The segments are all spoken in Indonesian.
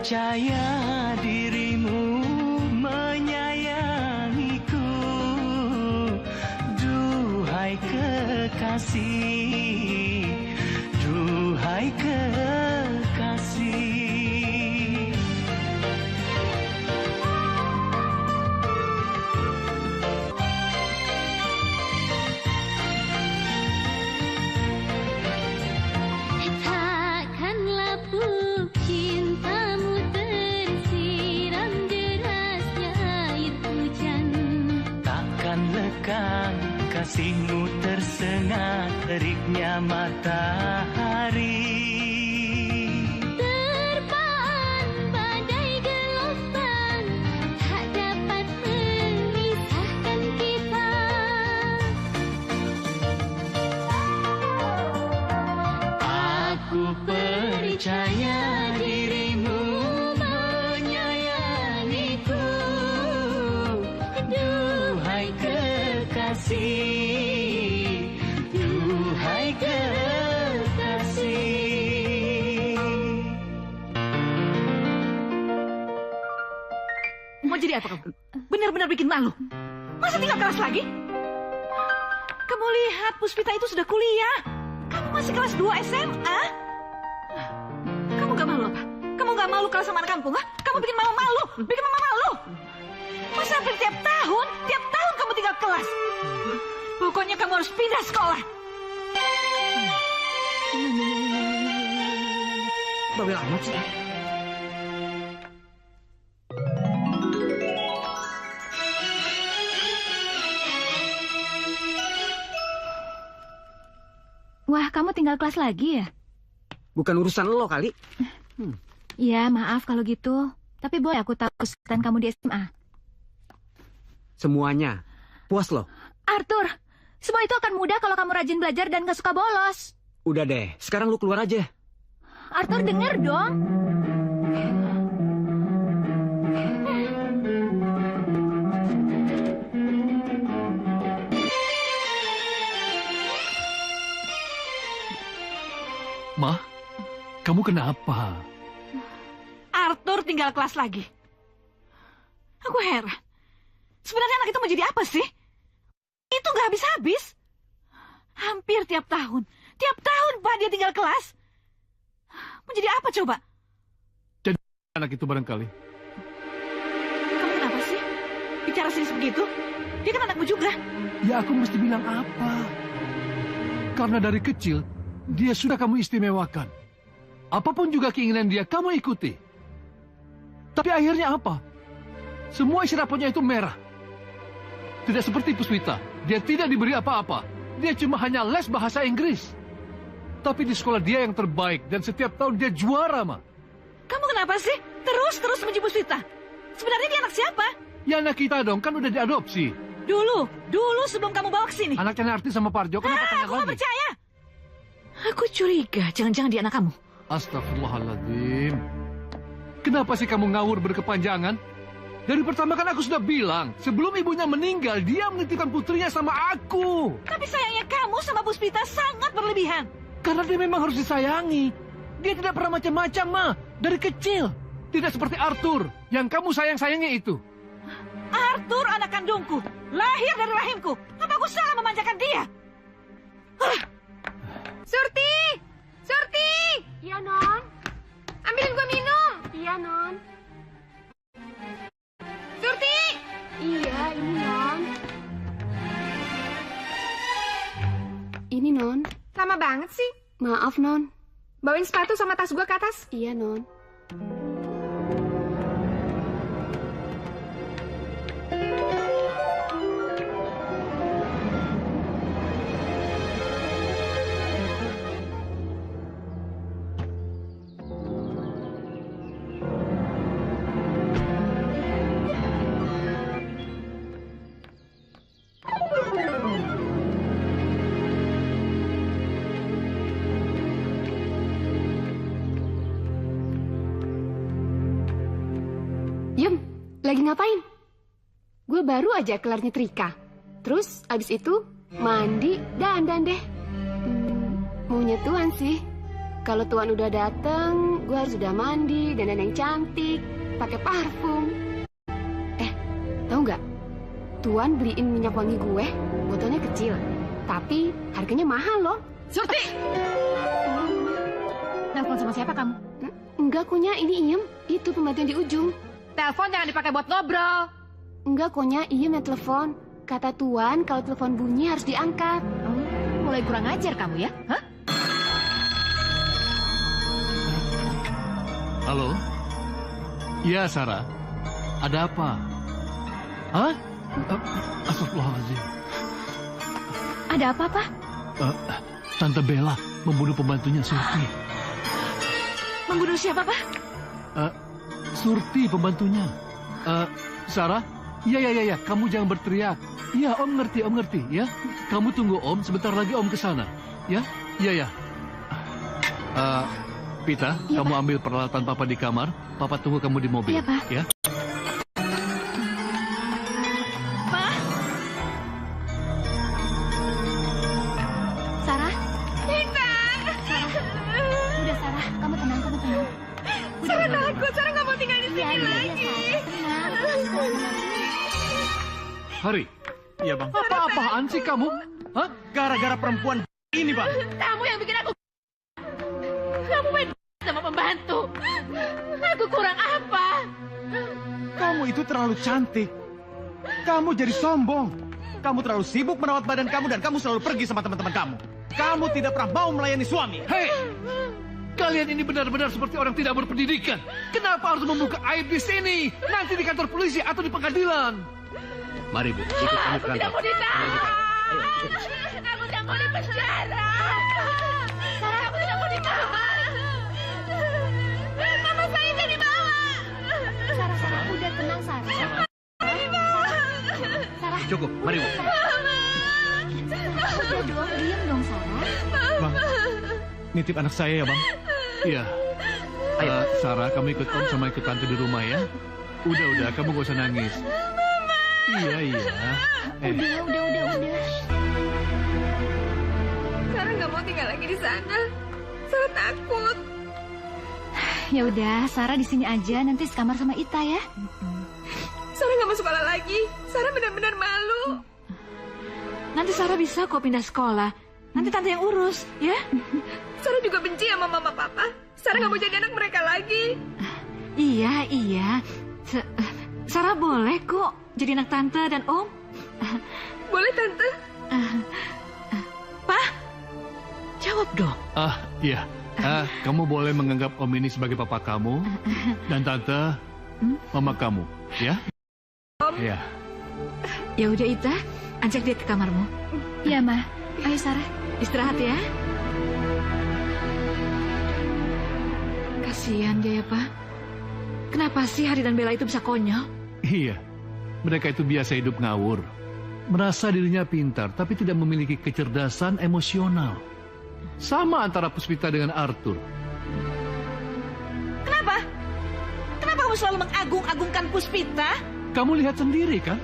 Percaya dirimu menyayangiku, duhai kekasih, duhai kekasih. Takkanlah pupuk cintamu tersiram derasnya air hujan. Takkan lekang kasihmu tersengat teriknya matahari. Terpaan badai gelombang tak dapat memisahkan kita. Aku percaya dirimu menyayangiku, duhai kekasih, duhai kekasih. Mau jadi apa kamu? Benar-benar bikin malu. Masa tinggal kelas lagi? Kamu lihat Puspita itu sudah kuliah. Kamu masih kelas 2 SMA? Kamu gak malu apa? Kamu gak malu kelas sama anak kampung? Ha? Kamu bikin mama malu, bikin mama malu. Masa hampir tiap tahun kamu tinggal kelas. Pokoknya kamu harus pindah sekolah. Bawel amat sih. Wah, kamu tinggal kelas lagi ya? Bukan urusan lo kali. Ya, maaf kalau gitu. Tapi boleh aku tahu kesulitan kamu di SMA? Semuanya. Puas lo? Arthur, semua itu akan mudah kalau kamu rajin belajar dan gak suka bolos. Udah deh, sekarang lu keluar aja. Arthur, denger dong. Ma, kamu kenapa? Arthur tinggal kelas lagi. Aku heran. Sebenarnya anak itu mau jadi apa sih? Itu gak habis-habis. Hampir tiap tahun Pak dia tinggal kelas. Mau jadi apa coba? Jadi anak itu barangkali. Kamu kenapa sih? Bicara serius begitu? Dia kan anakmu juga. Ya aku mesti bilang apa? Karena dari kecil dia sudah kamu istimewakan. Apapun juga keinginan dia, kamu ikuti. Tapi akhirnya apa? Semua isi rapotnya itu merah. Tidak seperti Puspita. Dia tidak diberi apa-apa. Dia cuma hanya les bahasa Inggris. Tapi di sekolah dia yang terbaik. Dan setiap tahun dia juara, Ma. Kamu kenapa sih? Terus memuji Puspita. Sebenarnya dia anak siapa? Ya anak kita dong, kan udah diadopsi. Dulu sebelum kamu bawa ke sini. Anaknya artis sama Parjo, kenapa tanya Aku nggak lagi? percaya. Aku curiga, jangan-jangan dia anak kamu. Astagfirullahaladzim. Kenapa sih kamu ngawur berkepanjangan? Dari pertama kan aku sudah bilang, sebelum ibunya meninggal, dia menitipkan putrinya sama aku. Tapi sayangnya kamu sama Puspita sangat berlebihan. Karena dia memang harus disayangi. Dia tidak pernah macam-macam, Ma. Dari kecil. Tidak seperti Arthur, yang kamu sayang-sayangnya itu. Arthur anak kandungku, lahir dari rahimku. Apa aku salah memanjakan dia? Surti! Surti! Iya, Non. Ambilin gua minum. Iya, Non. Surti! Iya, ini, Non. Ini, Non. Lama banget sih. Maaf, Non. Bawain sepatu sama tas gua ke atas. Iya, Non. Yum, lagi ngapain? Gue baru aja kelar nyetrika. Terus abis itu mandi, dandan deh. Maunya Tuan sih. Kalau Tuan udah dateng, gue harus udah mandi, dandan yang cantik, pakai parfum. Tahu nggak? Tuan beliin minyak wangi gue, botolnya kecil, tapi harganya mahal loh. Surti! Telepon sama siapa kamu? Enggak, Konya, ini Iem. Itu pembantu yang di ujung. Telepon jangan dipakai buat ngobrol. Enggak, Konya, Iem yang telepon. Kata Tuan, kalau telepon bunyi harus diangkat. Oh, mulai kurang ajar kamu ya? Hah? Halo? Iya, Sarah. Ada apa? Hah? Astagfirullahaladzim. Ada apa, Pak? Tante Bella membunuh pembantunya Surti. Membunuh siapa, Pak? Surti pembantunya. Sarah? Iya. Kamu jangan berteriak. Iya, Om ngerti, ya. Kamu tunggu Om, sebentar lagi Om ke sana. Ya? Iya. Pita, Iya, kamu Pak. ambil peralatan Papa di kamar. Papa tunggu kamu di mobil. Iya, Pak. Ya? Sarah? Udah, Sarah. Kamu tenang. Sarah takut. Sarah nggak mau tinggal di sini lagi. Tenang. Hari. Iya, Bang. Apa-apaan sih kamu? Hah? Gara-gara perempuan ini, Bang. Kamu yang bikin aku. Kamu main sama pembantu. Aku kurang apa? Kamu itu terlalu cantik. Kamu jadi sombong. Kamu terlalu sibuk merawat badan kamu dan kamu selalu pergi sama teman-teman kamu. Kamu tidak pernah mau melayani suami. Hei! Kalian ini benar-benar seperti orang tidak berpendidikan. Kenapa harus membuka aib di sini? Nanti di kantor polisi atau di pengadilan. Mari, Bu. Ikut kami ke kantor. Aku tidak mau di penjara. Sarah, aku tidak mau ditahan. Mama saya jadi bawa. Sarah, udah tenang, Sarah. Sarah. Cukup, mari, Bu. Udah, diam dong, Sarah. Bang, nitip anak saya ya, Bang. Iya. Sarah, kamu ikut Om sama ikut Tante di rumah ya. Udah, kamu gak usah nangis. Iya. Udah. Sarah nggak mau tinggal lagi di sana. Sarah takut. Ya udah, Sarah di sini aja. Nanti sekamar sama Ita ya. Sarah nggak mau sekolah lagi. Sarah benar-benar malu. Nanti Sarah bisa kok pindah sekolah. Nanti tante yang urus, ya? Sarah juga benci sama mama papa. Sarah nggak mau jadi anak mereka lagi. Iya. Sarah boleh kok jadi anak tante dan om. Boleh, Tante? Pak, jawab dong. Iya. Kamu boleh menganggap Om ini sebagai papa kamu dan Tante mama kamu, ya? Om. Iya. Ya udah Ita, ajak dia ke kamarmu. Iya, Ma. Ayo, Sarah. Istirahat ya. Kasihan dia ya, Pak. Kenapa sih Hari dan Bella itu bisa konyol? Iya. Mereka itu biasa hidup ngawur. merasa dirinya pintar, tapi tidak memiliki kecerdasan emosional. Sama antara Puspita dengan Arthur. Kenapa? Kenapa kamu selalu mengagung-agungkan Puspita? Kamu lihat sendiri kan?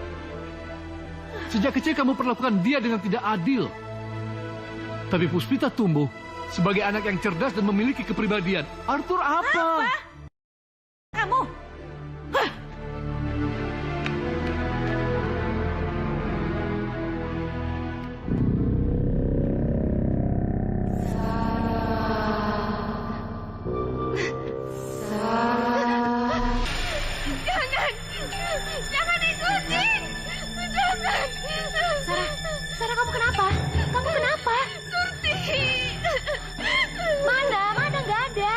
Sejak kecil kamu perlakukan dia dengan tidak adil. Tapi Puspita tumbuh sebagai anak yang cerdas dan memiliki kepribadian. Arthur apa? Kamu? Hah? Jangan ikutin. Jangan. Sarah, kamu kenapa? Kamu kenapa? Surti. Mana nggak ada.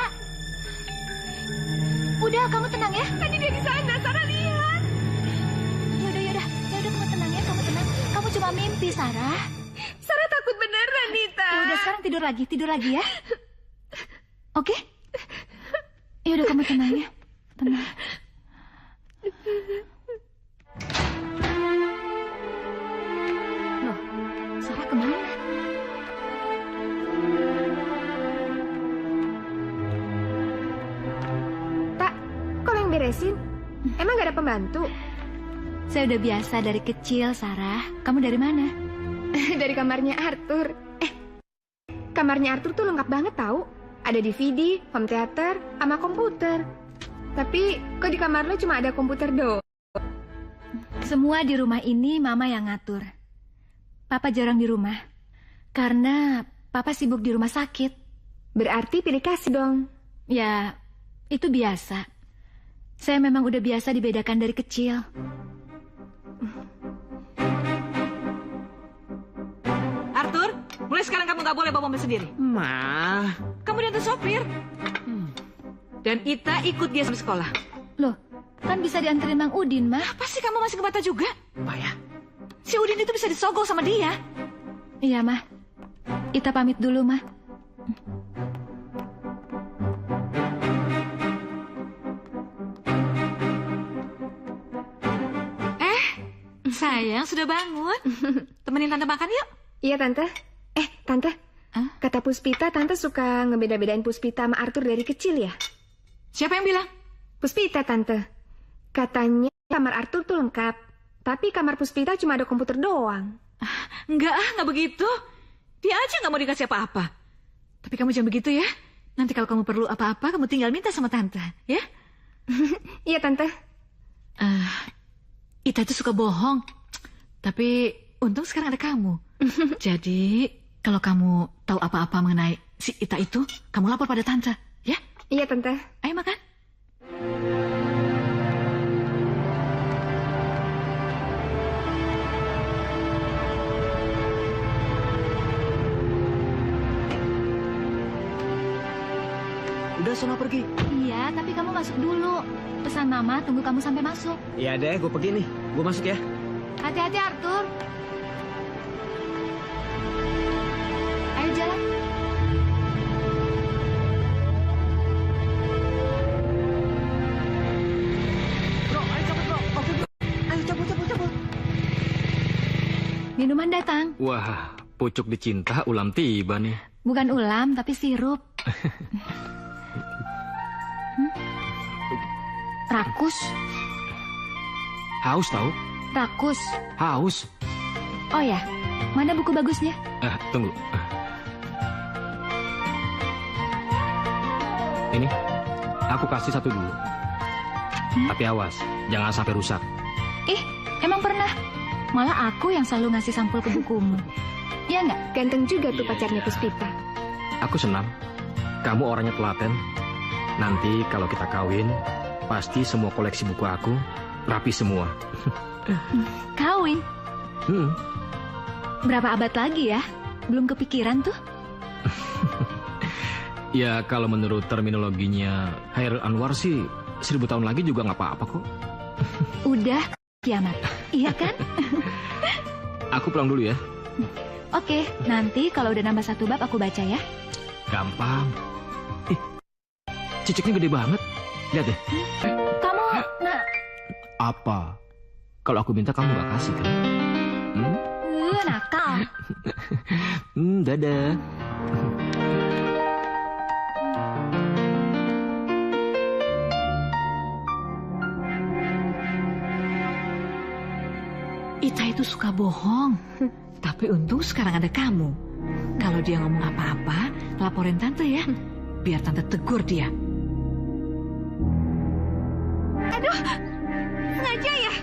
Udah, kamu tenang ya. Tadi dia di sana, Sarah lihat. Yaudah, kamu tenang ya, kamu tenang. Kamu cuma mimpi, Sarah. Sarah takut beneran, Nita. Ya udah, sekarang tidur lagi ya. Oke? Ya udah, kamu tenang ya. Tenang. Loh, Sarah kemana? Tak, kok yang beresin? Emang gak ada pembantu? Saya udah biasa dari kecil, Sarah. Kamu dari mana? Dari kamarnya Arthur. Kamarnya Arthur tuh lengkap banget tahu. Ada DVD, home theater, sama komputer. Tapi kok di kamar lo cuma ada komputer doang? Semua di rumah ini Mama yang ngatur. Papa jarang di rumah. Karena Papa sibuk di rumah sakit. Berarti pilih kasih dong. Ya, itu biasa. Saya memang udah biasa dibedakan dari kecil. Arthur, mulai sekarang kamu nggak boleh bawa mobil sendiri. Ma. Kamu diantar sopir. Dan Ita ikut dia sampai sekolah. Loh, kan bisa dianterin Mang Udin, Mah. Apa sih kamu masih ngebata juga? Apa ya? Si Udin itu bisa disogok sama dia. Iya, Mah. Ita pamit dulu, Mah. Sayang, sudah bangun. Temenin Tante makan yuk. Iya, Tante. Tante. Hah? Kata Puspita, Tante suka ngebeda-bedain Puspita sama Arthur dari kecil ya? Siapa yang bilang? Puspita, Tante. Katanya kamar Arthur tuh lengkap. Tapi kamar Puspita cuma ada komputer doang. Enggak begitu. Dia aja nggak mau dikasih apa-apa. Tapi kamu jangan begitu ya. Nanti kalau kamu perlu apa-apa, kamu tinggal minta sama Tante, ya? Iya, Tante. Ita itu suka bohong. Tapi untung sekarang ada kamu. Jadi, kalau kamu tahu apa-apa mengenai si Ita itu, kamu lapor pada Tante, ya? Iya, Tante. Ayo makan. Udah sono pergi. Iya, tapi kamu masuk dulu. Pesan Mama tunggu kamu sampai masuk. Iya deh, gue pergi nih. Gue masuk ya. Hati-hati, Arthur. Ayo jalan. Bro, ayo cepet bro. Oke bro. Ayo cabut. Minuman datang. Wah, pucuk dicinta ulam tiba nih. Bukan ulam, tapi sirup. Rakus. Haus tahu? Rakus. Haus. Oh ya, mana buku bagusnya? Tunggu. Ini, aku kasih satu dulu. Tapi awas, jangan sampai rusak. Emang pernah? Malah aku yang selalu ngasih sampul ke bukumu. Iya nggak? Ganteng juga tuh Iya, pacarnya iya. Puspita. Aku senang. Kamu orangnya telaten. Nanti kalau kita kawin, pasti semua koleksi buku aku rapi semua. Kawin? Hmm. Berapa abad lagi ya? Belum kepikiran tuh. Ya kalau menurut terminologinya Hairil Anwar sih 1000 tahun lagi juga nggak apa-apa kok. Udah kiamat. Iya kan? Aku pulang dulu ya. Oke, nanti kalau udah nambah 1 bab aku baca ya. Gampang. Ciciknya gede banget. Lihat deh. Kamu, Apa? Kalau aku minta kamu nggak kasih kan? Nakal. Dadah. Ita itu suka bohong. Tapi untung sekarang ada kamu. Kalau dia ngomong apa-apa, laporin tante ya. Biar tante tegur dia. Aduh, sengaja ya?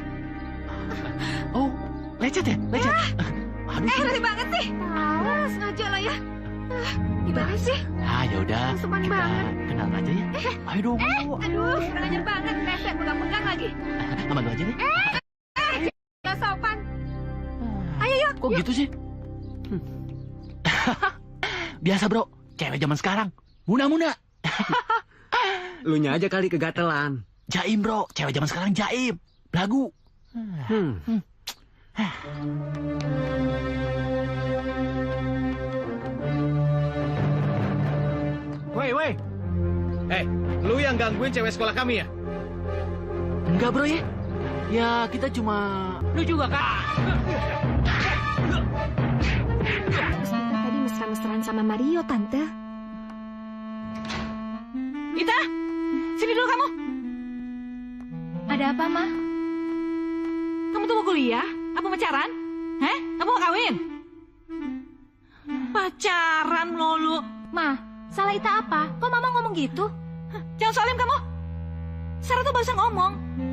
Oh, lecet ya? Lecet. Aduh. Ngeri banget sih. Sengaja lah ya. Gimana sih? Ah, yaudah. Sopan Kita banget. kenal aja ya. Ayo dong. Aduh, kurang ajar banget. Pesek, pegang-pegang lagi. Sama lu aja deh. Gak sopan. Kok gitu sih? Biasa bro, cewek zaman sekarang. Muna-muna. Lu nya aja kali kegatelan. Jaim bro, cewek zaman sekarang jaim. Lagu. Woi. Lu yang gangguin cewek sekolah kami ya? Enggak bro ya. Ya kita cuma... Lu juga kak? Tadi mesra-mesraan sama Mario, Tante. Ita, sini dulu kamu. Ada apa, Ma? Kamu tuh mau kuliah? Apa pacaran? Hah? Apa mau kawin? Pacaran lulu. Ma, salah Ita apa? Kok Mama ngomong gitu? Jangan soalin kamu. Sarah tuh barusan ngomong.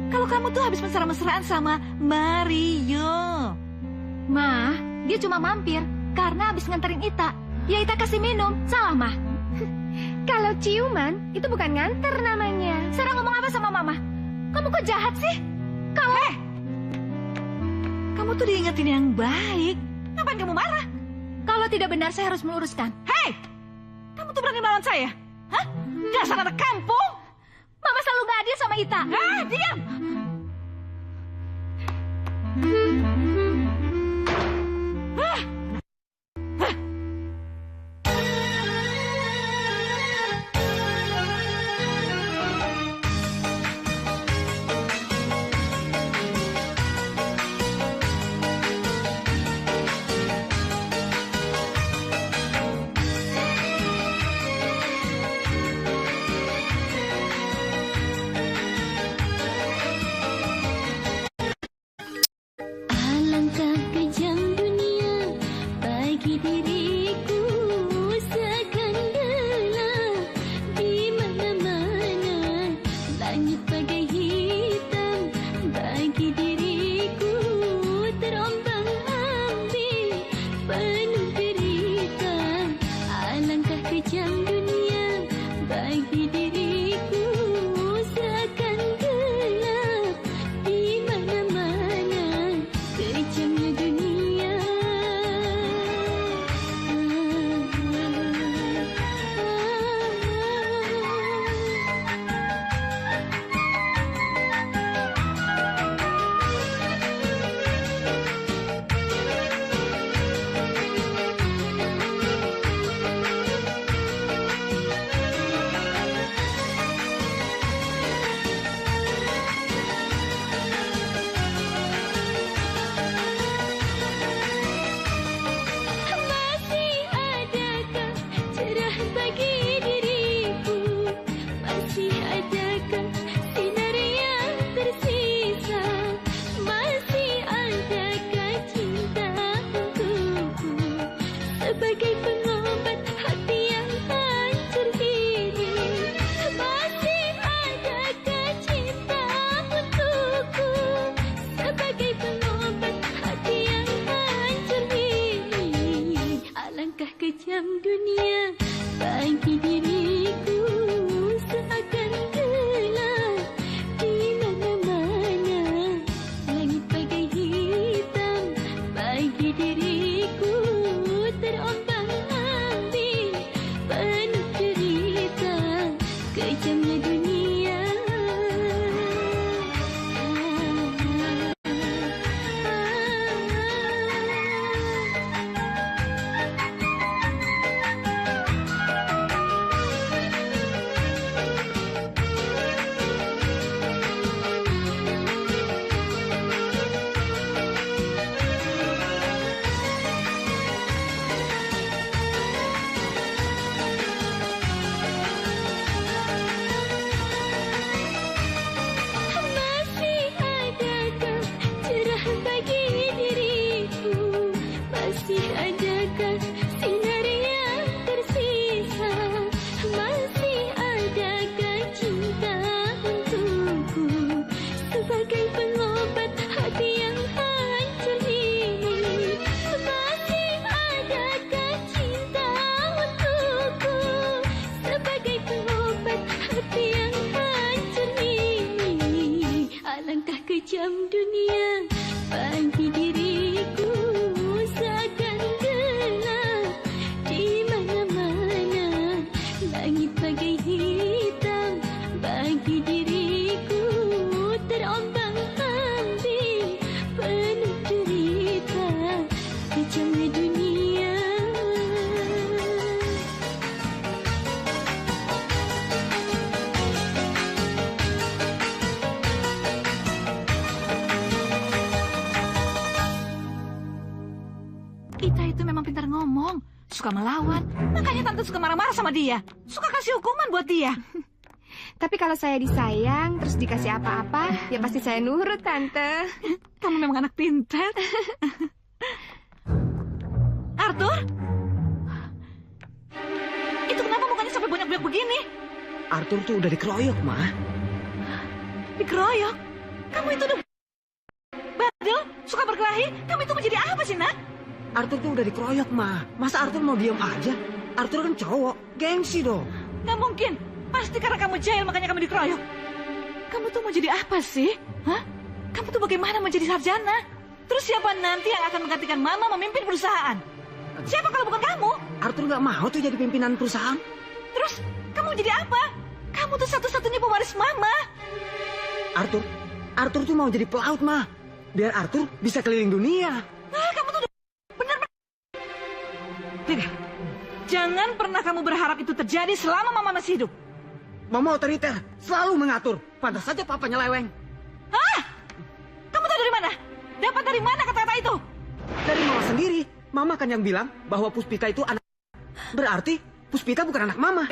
Kalau kamu tuh habis mesra-mesraan sama Mario. Ma, dia cuma mampir karena habis nganterin Ita. Ya Ita kasih minum, salah Ma. Kalau ciuman, itu bukan nganter namanya. Sarah ngomong apa sama Mama? Kamu kok jahat sih? Kamu tuh diingetin yang baik. Ngapain kamu marah? Kalau tidak benar, saya harus meluruskan. Hei! Kamu tuh berani melawan saya? Hah? Dasar anak kampung! Mama selalu gak adil sama Ita. Ah, diam! Alangkah kejam dunia bagi diriku, seakan gelap di mana-mana. Langit bagai hitam bagi diriku, terombang-ambing penuh derita. Alangkah kejam dunia bagi diriku, seakan gelap di mana-mana. Kejamnya dunia. Masih adakah cerah bagi diriku? Masih adakah sinar yang tersisa? Masih adakah cinta untukku sebagai pengobat hati yang hancur ini? Masih adakah cinta untukku sebagai pengobat hati yang hancur ini? Alangkah kejam dunia bagi diriku, seakan gelap di mana-mana. Langit bagai hitam bagi diriku, terombang-ambing penuh derita. Kejamnya dunia. masih adakah sinar yang tersisa? Masih adakah cinta untukku sebagai pengobat hati yang hancur ini? Masih adakah cinta untukku sebagai pengobat hati yang hancur ini? Alangkah kejam dunia bagi diriku, seakan gelap di mana-mana. Langit bagai hitam bagi diriku, terombang-ambing penuh derita, kejamnya dunia. Ita itu memang pintar ngomong, suka melawan. Makanya tante suka marah-marah sama dia. Suka kasih hukuman buat dia. Tapi kalau saya disayang terus dikasih apa-apa, ya pasti saya nurut, Tante. Kamu memang anak pintar. Arthur? Itu kenapa mukanya sampai banyak-banyak begini? Arthur tuh udah dikeroyok, Ma. Dikeroyok? Kamu itu udah bandel, suka berkelahi. Kamu itu menjadi apa sih, nak? Arthur tuh udah dikeroyok, Ma. Masa Arthur mau diam aja? Arthur kan cowok, gengsi dong. Nggak mungkin. Pasti karena kamu jahil makanya kamu dikeroyok. Kamu tuh mau jadi apa sih? Hah? Kamu tuh bagaimana menjadi sarjana? Terus siapa nanti yang akan menggantikan Mama memimpin perusahaan? Siapa kalau bukan kamu? Arthur nggak mau tuh jadi pimpinan perusahaan. Terus kamu jadi apa? Kamu tuh satu-satunya pewaris Mama. Arthur tuh mau jadi pelaut, Ma. Biar Arthur bisa keliling dunia. Kamu tuh benar-benar... Dengar, jangan pernah kamu berharap itu terjadi selama Mama masih hidup. Mama otoriter, selalu mengatur. Pantas saja papa nyeleweng. Hah? Kamu tahu dari mana? Dapat dari mana kata-kata itu? Dari Mama sendiri. Mama kan yang bilang bahwa Puspita itu anak. Berarti Puspita bukan anak Mama.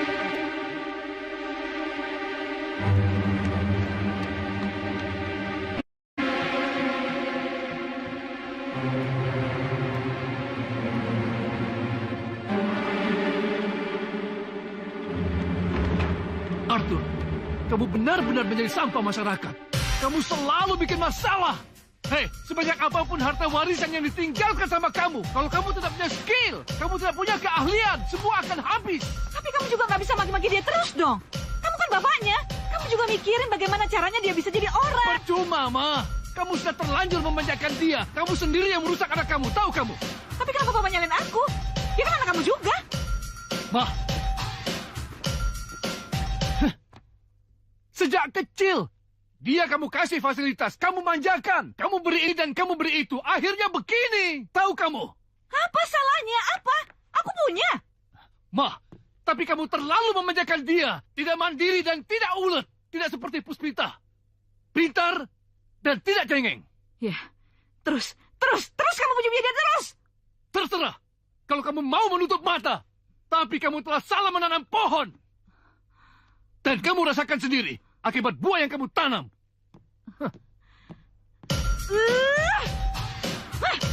Arthur, kamu benar-benar menjadi sampah masyarakat. Kamu selalu bikin masalah. Hei, sebanyak apapun harta warisan yang ditinggalkan sama kamu, kalau kamu tidak punya skill, kamu tidak punya keahlian, semua akan habis. Tapi kamu juga nggak bisa maki-maki dia terus dong. Kamu kan bapaknya. Kamu juga mikirin bagaimana caranya dia bisa jadi orang. Percuma, Ma. Kamu sudah terlanjur memanjakan dia. Kamu sendiri yang merusak anak kamu, tahu kamu? Tapi kenapa papa nyalain aku? Dia kan anak kamu juga. Ma. Sejak kecil, dia kamu kasih fasilitas, kamu manjakan, kamu beri ini dan kamu beri itu. Akhirnya begini, tahu kamu? Apa salahnya? Apa? Aku punya. Ma, tapi kamu terlalu memanjakan dia. Tidak mandiri dan tidak ulet. Tidak seperti Puspita. Pintar dan tidak cengeng. Ya, terus kamu punya dia terus. Terserah. Kalau kamu mau menutup mata. Tapi kamu telah salah menanam pohon. Dan kamu rasakan sendiri akibat buah yang kamu tanam.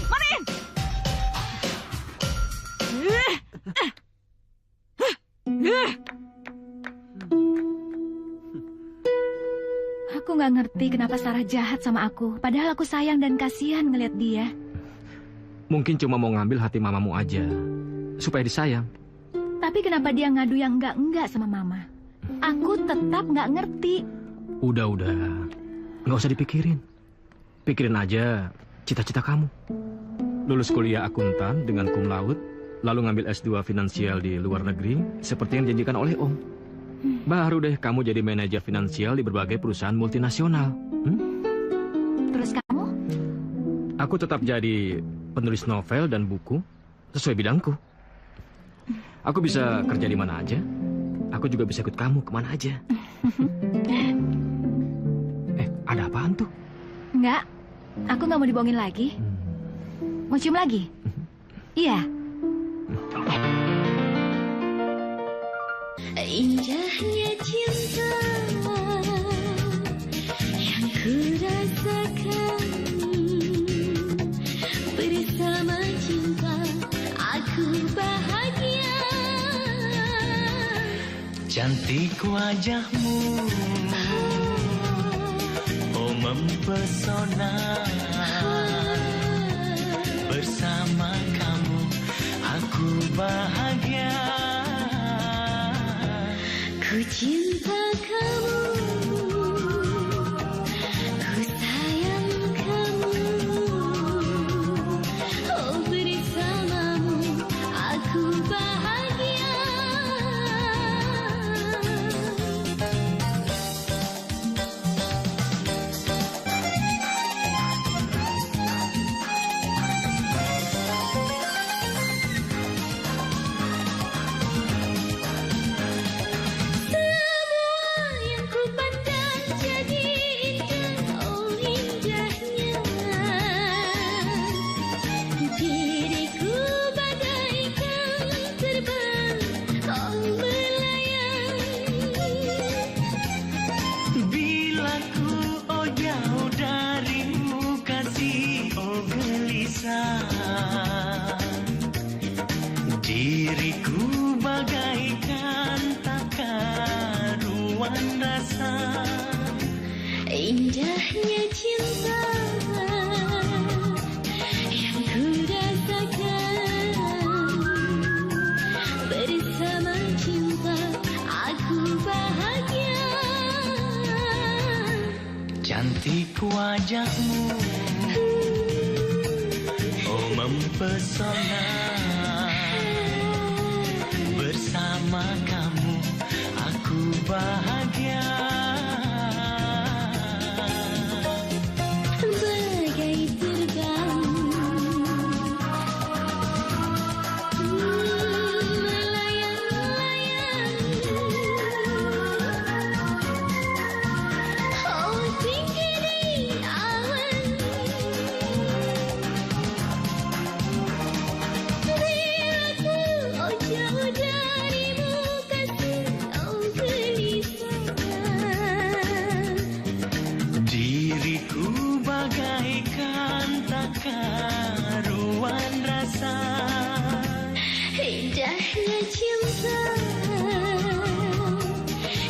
Matiin! Aku nggak ngerti kenapa Sarah jahat sama aku. Padahal aku sayang dan kasihan ngeliat dia. Mungkin cuma mau ngambil hati mamamu aja. Supaya disayang. Tapi kenapa dia ngadu yang enggak sama Mama? Aku tetap nggak ngerti. Udah. Nggak usah dipikirin. Pikirin aja cita-cita kamu. Lulus kuliah akuntan dengan cum laude, lalu ngambil S2 finansial di luar negeri, seperti yang dijanjikan oleh Om. Baru deh kamu jadi manajer finansial di berbagai perusahaan multinasional. Terus kamu? Aku tetap jadi penulis novel dan buku sesuai bidangku. Aku bisa kerja di mana aja. Aku juga bisa ikut kamu kemana aja. Ada apaan tuh? Enggak, aku nggak mau dibohongin lagi. Mau cium lagi? Iya. Indahnya cinta yang ku rasakan bersama cinta Cantik wajahmu, oh mempesona. Bersama kamu aku bahagia. Ku cinta kamu, ku sayang kamu. Oh bersamamu aku bahagia. Diriku bagaikan tak karuan rasa. Indahnya cinta yang ku rasakan. Bersama cinta aku bahagia. Cantik wajahmu, oh mempesona. Bersama kamu aku bahagia. Bagai terbang melayang-layang. Oh tinggi di awan. Diriku oh jauh darimu kasih. Oh gelisah. Diriku bagaikan tak karuan rasa. Indahnya cinta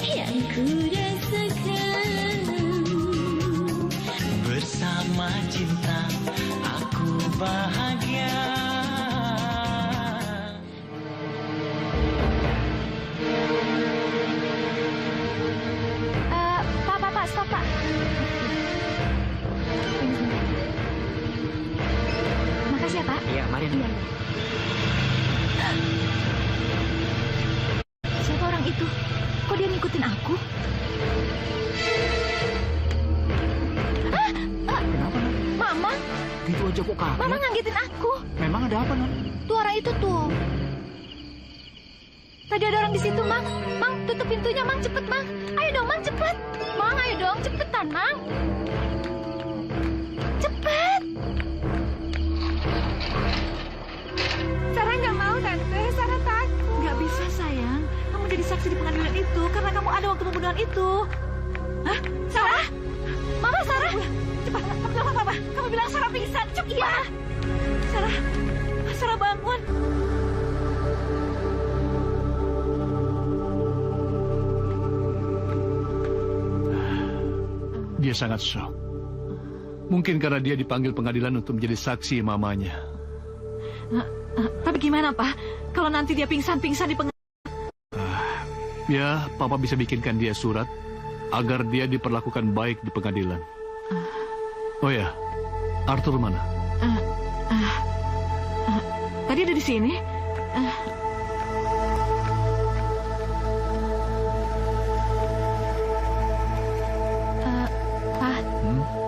yang ku rasakan. Bersama cinta aku bahagia. Pak, stop, Pak. Makasih ya, Pak. Iya, mari. Iya. Siapa orang itu? Kok dia ngikutin aku? Mama, Gitu aja kok kaget. Mama ngagetin aku. Memang ada apa, Non? Tuh orang itu tuh. Tadi ada orang di situ, Mang. Mang, tutup pintunya, Mang. Cepet, Mang. Ayo dong, Mang, cepet. Mang, ayo dong, cepetan, Mang. Cepet. Sarah nggak mau, Tante. Sarah takut. Nggak bisa, sayang. Kamu jadi saksi di pengadilan itu karena kamu ada waktu pembunuhan itu. Hah? Sarah? Mama, Sarah. Cepat, kamu bilang apa? Kamu bilang Sarah pingsan. Cepat. Iya. Sarah, Sarah bangun. Dia sangat shock. Mungkin karena dia dipanggil pengadilan untuk menjadi saksi mamanya. Tapi gimana, Pak? Kalau nanti dia pingsan-pingsan di pengadilan? Ya, Papa bisa bikinkan dia surat agar dia diperlakukan baik di pengadilan. Oh ya, Arthur mana? Tadi ada di sini. Pak,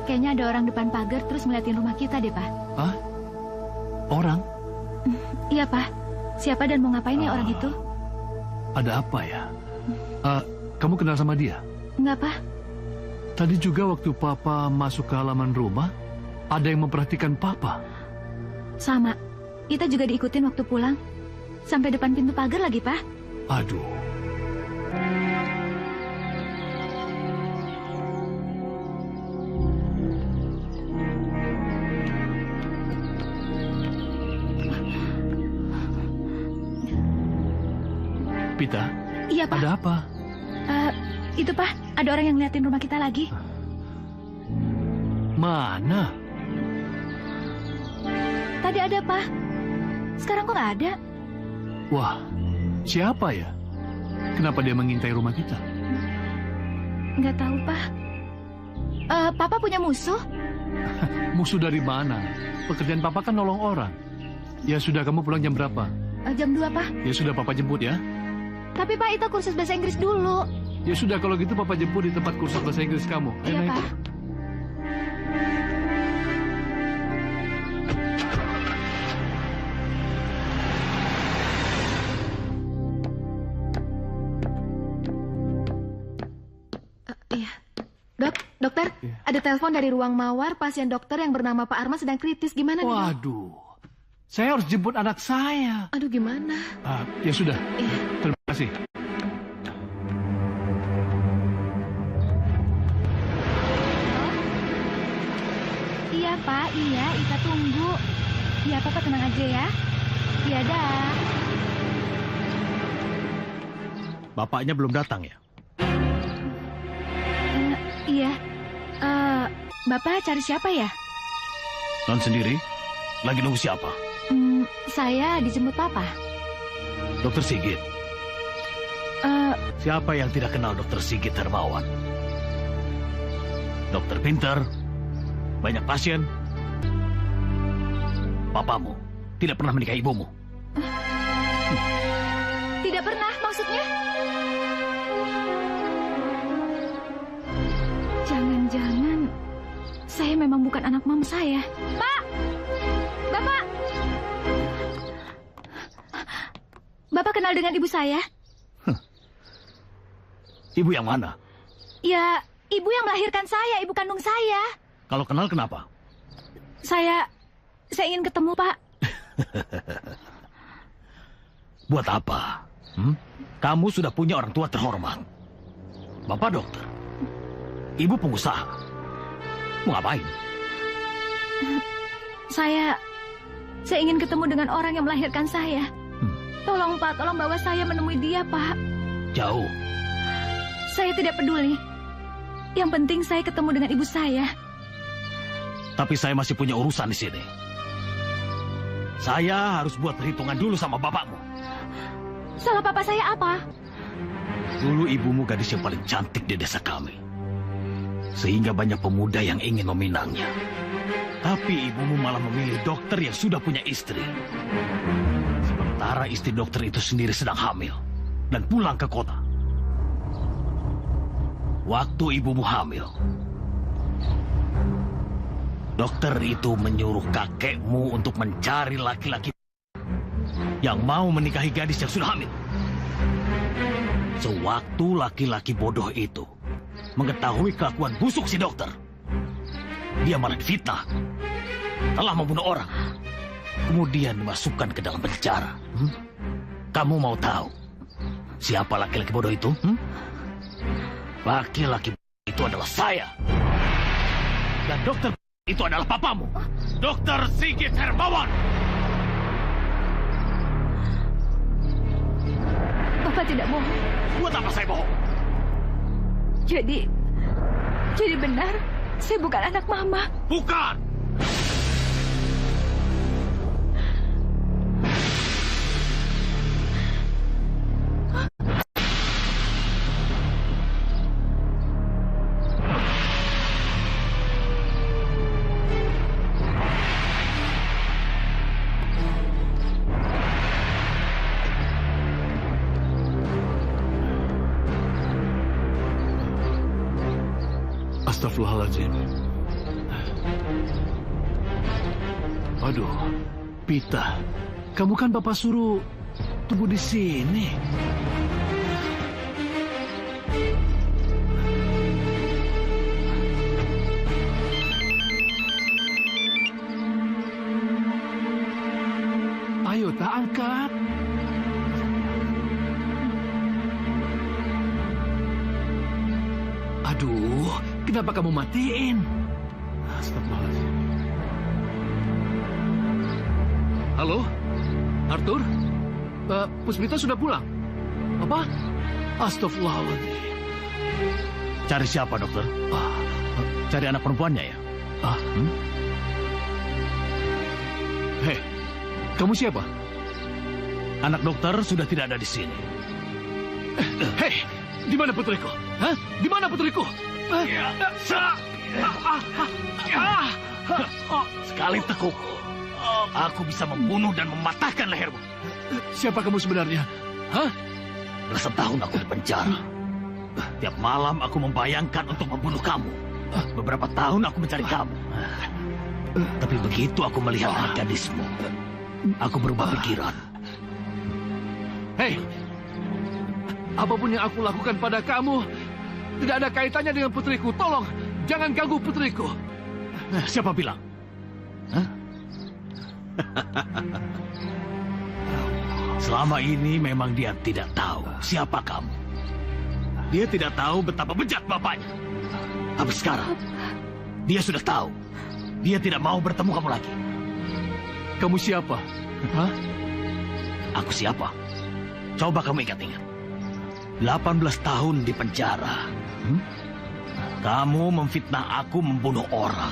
kayaknya ada orang depan pagar terus ngeliatin rumah kita deh, Pak. Hah? Orang? Iya, Pak. Siapa dan mau ngapain ya orang itu? Ada apa ya? Kamu kenal sama dia? Enggak, Pak. Tadi juga waktu Papa masuk ke halaman rumah, ada yang memperhatikan Papa. Sama. Kita juga diikutin waktu pulang. Sampai depan pintu pagar lagi, Pak. Aduh. Pita, Iya, Pak. ada apa? Itu, Pak, ada orang yang ngeliatin rumah kita lagi. Mana? Tadi ada, Pak. Sekarang kok nggak ada? Wah, siapa ya? Kenapa dia mengintai rumah kita? Nggak tahu, Pak. Papa punya musuh? Musuh dari mana? Pekerjaan Papa kan nolong orang. Ya sudah, kamu pulang jam berapa? Jam 2, Pak. Ya sudah, Papa jemput ya. Tapi, Pak, itu kursus bahasa Inggris dulu. Ya sudah, kalau gitu Papa jemput di tempat kursus bahasa Inggris kamu. Ayo, Iya, naik. Pak. Iya. Dokter, ada telepon dari ruang mawar. Pasien dokter yang bernama Pak Arman sedang kritis. Gimana nih, Dok? Waduh, saya harus jemput anak saya. Aduh, gimana? Ya sudah, Iya. terima kasih. Iya, Pak. Iya, Ita tunggu. Iya, Papa tenang aja ya. Iya, dah. Bapaknya belum datang ya? Iya. Bapak cari siapa ya? Non sendiri? Lagi nunggu siapa? Saya dijemput Papa. Dokter Sigit. Siapa yang tidak kenal Dokter Sigit Hermawan? Dokter pintar, banyak pasien. Papamu tidak pernah menikahi ibumu. Tidak pernah, maksudnya? Jangan-jangan saya memang bukan anak mama saya. Pak! Bapak! Bapak kenal dengan ibu saya? Ibu yang mana? Ya, ibu yang melahirkan saya, ibu kandung saya. Kalau kenal kenapa? Saya ingin ketemu, Pak. Buat apa? Kamu sudah punya orang tua terhormat. Bapak dokter. Ibu pengusaha. Mau ngapain? Saya ingin ketemu dengan orang yang melahirkan saya. Tolong, Pak, tolong bawa saya menemui dia, Pak. Jauh. Saya tidak peduli. Yang penting saya ketemu dengan ibu saya. Tapi saya masih punya urusan di sini. Saya harus buat perhitungan dulu sama bapakmu. Salah papa saya apa? Dulu ibumu gadis yang paling cantik di desa kami. Sehingga banyak pemuda yang ingin meminangnya. Tapi ibumu malah memilih dokter yang sudah punya istri. Sementara istri dokter itu sendiri sedang hamil dan pulang ke kota. Waktu ibumu hamil, dokter itu menyuruh kakekmu untuk mencari laki-laki yang mau menikahi gadis yang sudah hamil. Sewaktu laki-laki bodoh itu mengetahui kelakuan busuk si dokter, dia malah difitnah, telah membunuh orang, kemudian dimasukkan ke dalam penjara. Kamu mau tahu siapa laki-laki bodoh itu? Laki-laki itu adalah saya. Dan dokter itu adalah papamu, Dokter Sigit Hermawan. Bapak tidak bohong. Buat apa saya bohong? Jadi benar, saya bukan anak mama. Bukan. Astagfirullahaladzim. Aduh, Pita, kamu kan Bapak suruh tunggu di sini. Ayo, tak angkat. Aduh, kenapa kamu matiin? Astagfirullahaladzim. Halo, Arthur? Puspita sudah pulang? Apa? Astagfirullahaladzim. Cari siapa, dokter? Cari anak perempuannya ya? Hei, kamu siapa? Anak dokter sudah tidak ada di sini. Hei, di mana putriku? Hah? Di mana putriku? Sekali tekuk, aku bisa membunuh dan mematahkan lehermu. Siapa kamu sebenarnya? Hah? Belasan tahun aku di penjara. Tiap malam aku membayangkan untuk membunuh kamu. Beberapa tahun aku mencari kamu. Tapi begitu aku melihat anak gadismu, aku berubah pikiran. Hei, apapun yang aku lakukan pada kamu tidak ada kaitannya dengan putriku. Tolong, jangan ganggu putriku. Siapa bilang? Hah? Selama ini memang dia tidak tahu siapa kamu. Dia tidak tahu betapa bejat bapaknya. Tapi sekarang, dia sudah tahu. Dia tidak mau bertemu kamu lagi. Kamu siapa? Hah? Aku siapa? Coba kamu ingat-ingat. 18 tahun di penjara. Kamu memfitnah aku membunuh orang.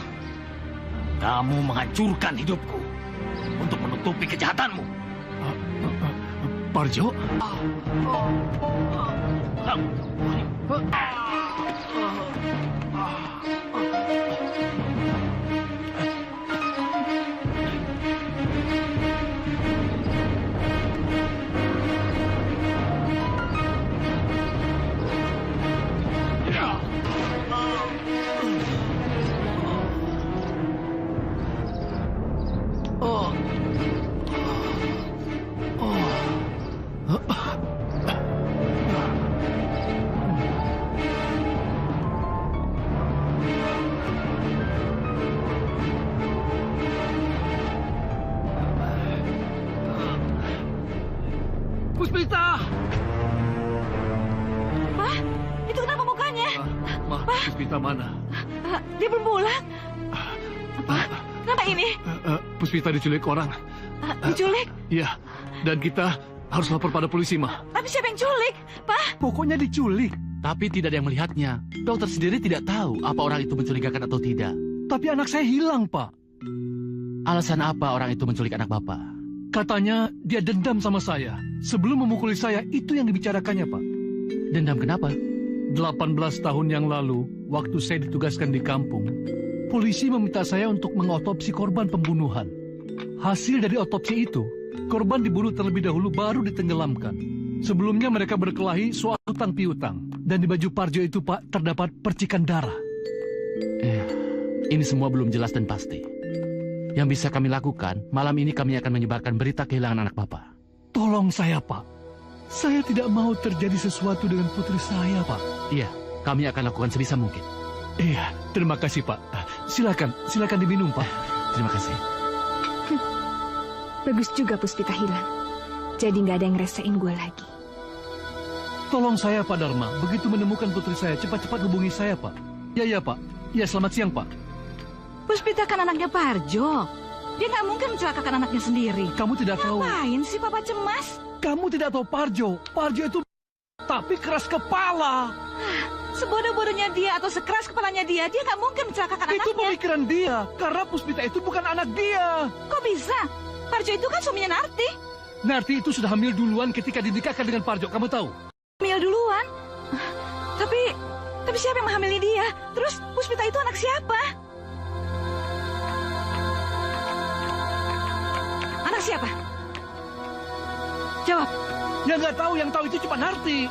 Kamu menghancurkan hidupku untuk menutupi kejahatanmu. Parjo? Puspita! Pak, itu kenapa mukanya? Ma, Puspita mana? Dia belum pulang. Apa? Kenapa ini? Puspita diculik orang. Diculik? Iya, dan kita harus lapor pada polisi, Ma. Tapi siapa yang culik? Pak? Pokoknya diculik. Tapi tidak ada yang melihatnya. Dokter sendiri tidak tahu apa orang itu mencurigakan atau tidak. Tapi anak saya hilang, Pak. Alasan apa orang itu menculik anak Bapak? Katanya dia dendam sama saya. Sebelum memukuli saya, itu yang dibicarakannya, Pak. Dendam kenapa? 18 tahun yang lalu, waktu saya ditugaskan di kampung, polisi meminta saya untuk mengotopsi korban pembunuhan. Hasil dari otopsi itu, korban dibunuh terlebih dahulu baru ditenggelamkan. Sebelumnya mereka berkelahi soal hutang piutang. Dan di baju Parjo itu, Pak, terdapat percikan darah. Ini semua belum jelas dan pasti. Yang bisa kami lakukan, malam ini kami akan menyebarkan berita kehilangan anak Bapak. Tolong saya, Pak. Saya tidak mau terjadi sesuatu dengan putri saya, Pak. Iya, kami akan lakukan sebisa mungkin. Iya, terima kasih, Pak. Silakan diminum, Pak. Terima kasih. Bagus juga Puspita hilang. Jadi nggak ada yang resein gue lagi. Tolong saya, Pak Dharma. Begitu menemukan putri saya, cepat-cepat hubungi saya, Pak. Ya, Pak. Ya, selamat siang, Pak. Puspita kan anaknya Parjo. Dia nggak mungkin mencelakakan anaknya sendiri. Kamu tidak tahu. Ngapain sih Papa cemas? Kamu tidak tahu Parjo. Parjo itu tapi keras kepala. Sebodoh-bodohnya dia atau sekeras kepalanya dia nggak mungkin mencelakakan anaknya. Itu pemikiran dia. Karena Puspita itu bukan anak dia. Kok bisa? Parjo itu kan suaminya Narti. Narti itu sudah hamil duluan ketika dinikahkan dengan Parjo. Kamu tahu? Hamil duluan? Tapi siapa yang menghamili dia? Terus Puspita itu anak siapa? Anak siapa? Jawab. Ya nggak tahu, yang tahu itu cuma Narti.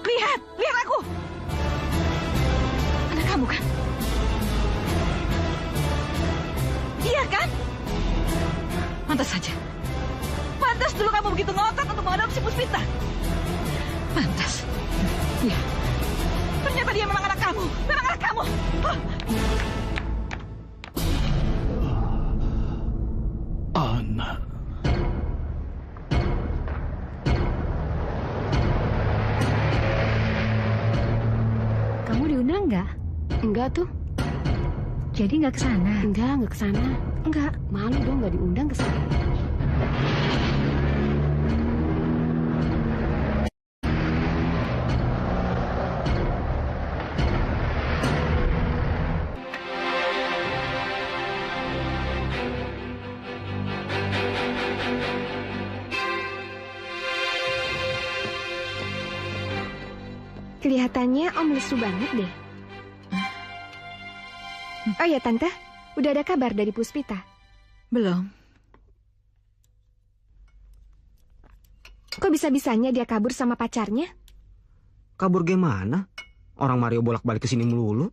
Lihat aku. Anak kamu kan? Iya kan? Pantas saja. Pantas dulu kamu begitu ngotot untuk mengadopsi Puspita. Pantas. Iya. Ternyata dia memang anak kamu. Memang anak kamu. Anak. Kamu diundang nggak? Enggak tuh. Jadi nggak ke sana? Enggak ke sana. Enggak. Malu dong nggak diundang ke sana. Kelihatannya Om lesu banget deh. Oh ya Tante, udah ada kabar dari Puspita? Belum. Kok bisa-bisanya dia kabur sama pacarnya? Kabur gimana? Orang Mario bolak-balik ke sini melulu.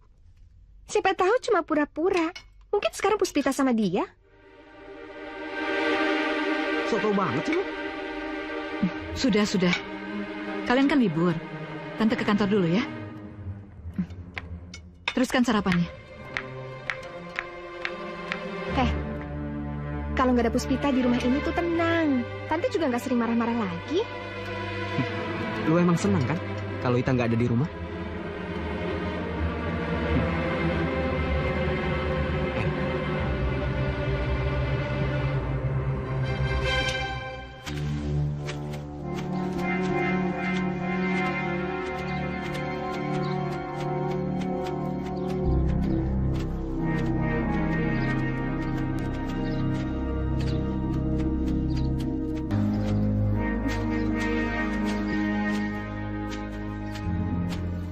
Siapa tahu cuma pura-pura. Mungkin sekarang Puspita sama dia. Soto banget sih lu. Sudah. Kalian kan libur. Tante ke kantor dulu ya. Teruskan sarapannya. Kalau nggak ada Puspita di rumah ini tuh tenang. Tante juga nggak sering marah-marah lagi. Lu emang senang kan kalau Ita nggak ada di rumah?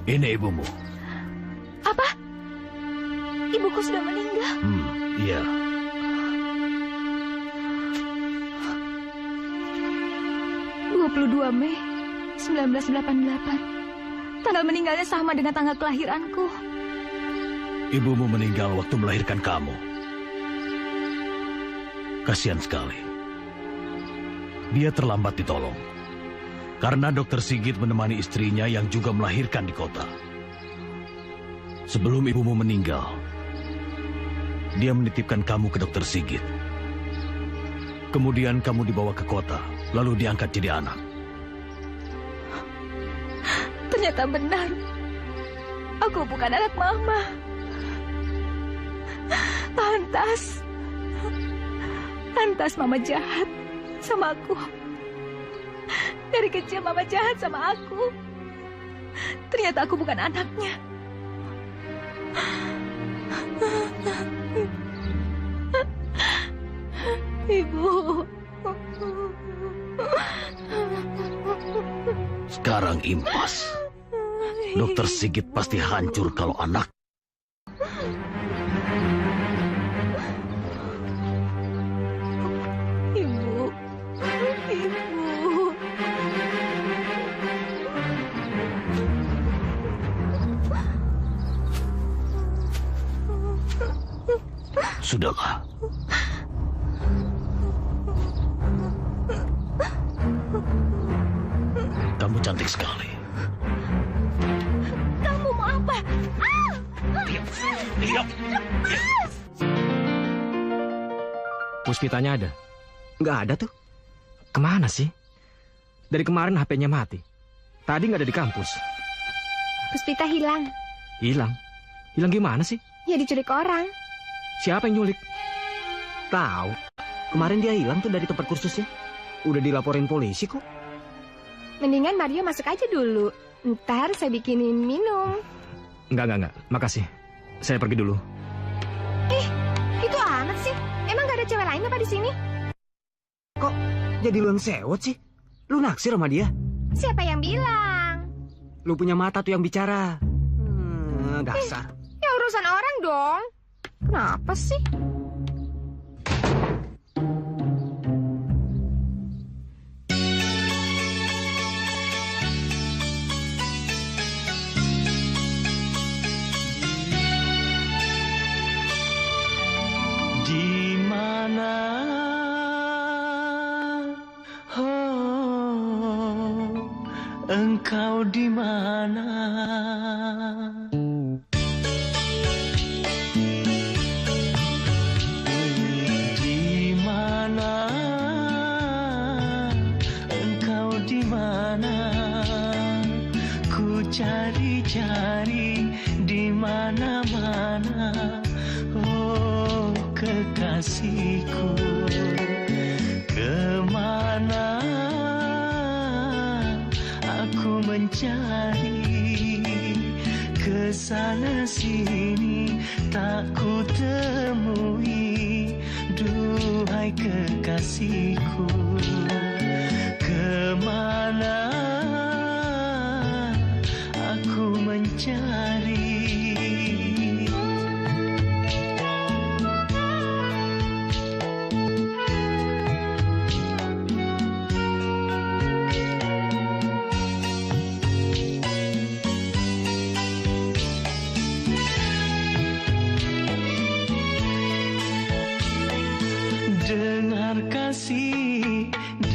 Ini ibumu. Apa? Ibuku sudah meninggal. Iya. Mei 1988. Tanggal meninggalnya sama dengan tanggal kelahiranku. Ibumu meninggal waktu melahirkan kamu. Kasihan sekali. Dia terlambat ditolong. Karena Dokter Sigit menemani istrinya yang juga melahirkan di kota. Sebelum ibumu meninggal, dia menitipkan kamu ke Dokter Sigit. Kemudian kamu dibawa ke kota, lalu diangkat jadi anak. Ternyata benar. Aku bukan anak mama. Pantas mama jahat sama aku. Dari kecil mama jahat sama aku. Ternyata aku bukan anaknya. Ibu. Sekarang impas. Dokter Sigit pasti hancur kalau anak. Ibu. Sudahlah. Kamu cantik sekali. Kamu mau apa? Diam. Puspitanya ada? Nggak ada tuh. Kemana sih? Dari kemarin HP-nya mati. Tadi nggak ada di kampus. Puspita hilang. Hilang? Hilang gimana sih? Ya diculik orang. Siapa yang nyulik? Tahu. Kemarin dia hilang tuh dari tempat kursusnya. Udah dilaporin polisi kok. Mendingan Mario masuk aja dulu. Ntar saya bikinin minum. Enggak. Makasih. Saya pergi dulu. Itu amat sih. Emang gak ada cewek lain apa di sini? Kok jadi lu yang sewot sih? Lu naksir sama dia? Siapa yang bilang? Lu punya mata tuh yang bicara. Dasar. Ya urusan orang dong. Kenapa sih? Di mana engkau di mana? Di mana engkau di mana? Ku cari-cari di mana-mana. Oh kekasihku, kemana aku mencari, kesana sini tak ku temui. Duhai kekasihku, kemana aku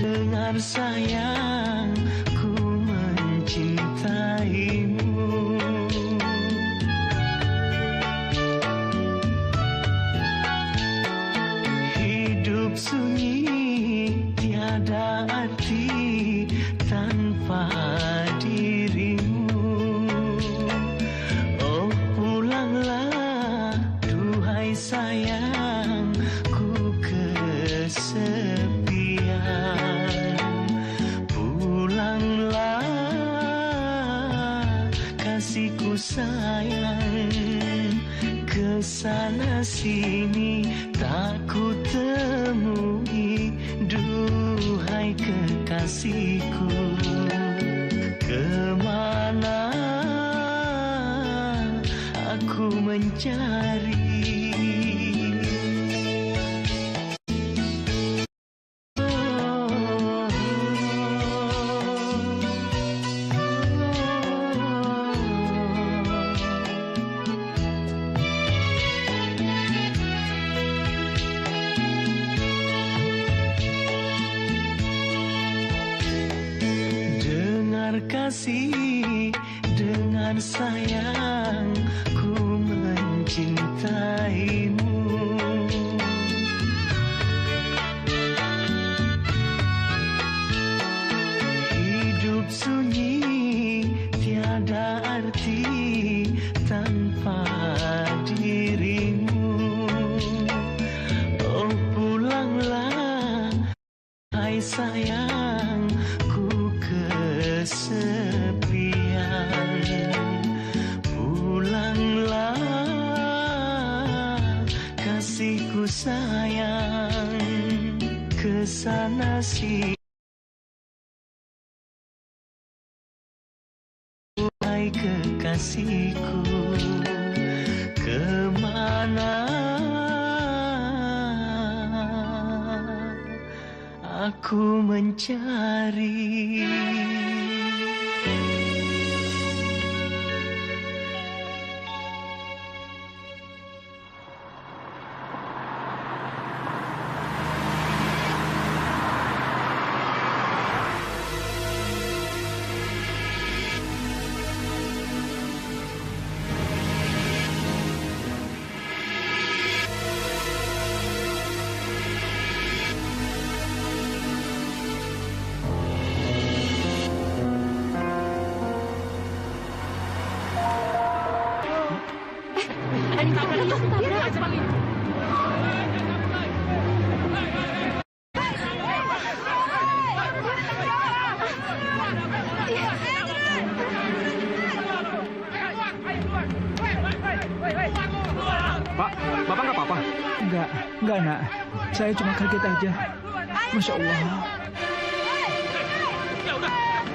dengar sayang, ku mencintaimu. Hidup sunyi tiada arti tanpa dirimu. Oh pulanglah duhai sayang, ku kesepian. Pulanglah kasihku sayang, kesana sini tak ku temui. Duhai kekasihku, kemana aku mencari? Dengar kasih, dengar sayang, ku mencintaimu. Hidup sunyi tiada arti tanpa dirimu. Oh pulanglah hai sayang, ku kesepian. Pulanglah kasihku sayang, kesana sini. Hai kekasihku, kemana aku mencari? Pak, Bapak nggak apa-apa? Enggak nak. Saya cuma kaget aja. Masya Allah.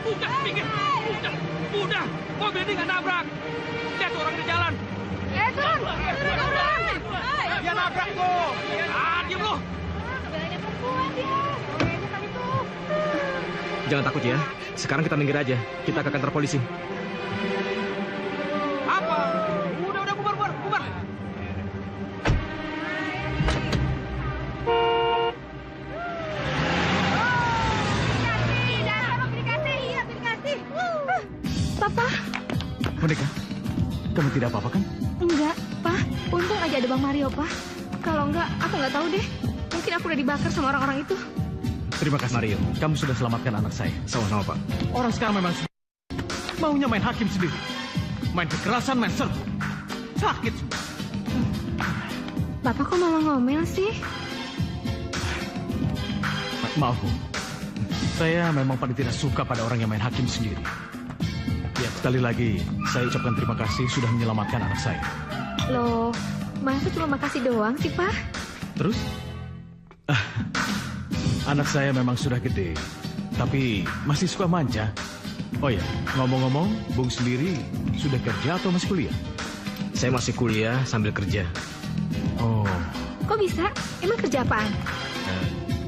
Udah, pikir. Udah. Mobil ini nggak nabrak. Lihat orang di jalan. Turun! Dia nabrak kok. Diam lo. Jangan takut ya. Sekarang kita minggir aja. Kita ke kantor polisi. Apa? Udah, bubar. Papa? Monica, kamu tidak apa-apa kan? Enggak, Pak. Untung aja ada Bang Mario, Pak. Kalau enggak, aku nggak tahu deh. Mungkin aku udah dibakar sama orang-orang itu. Terima kasih Mario, kamu sudah selamatkan anak saya. Sama-sama, Pak. Orang sekarang memang maunya main hakim sendiri. Main kekerasan, main serbu. Sakit. Bapak kok malah ngomel sih? Maaf, Bu. Saya memang paling tidak suka pada orang yang main hakim sendiri. Ya, sekali lagi, saya ucapkan terima kasih sudah menyelamatkan anak saya. Loh, masa cuma makasih doang sih, Pak? Terus? Anak saya memang sudah gede, tapi masih suka manja. Oh ya, ngomong-ngomong, Bung sendiri sudah kerja atau masih kuliah? Saya masih kuliah sambil kerja. Oh, Kok bisa? Emang kerja apaan?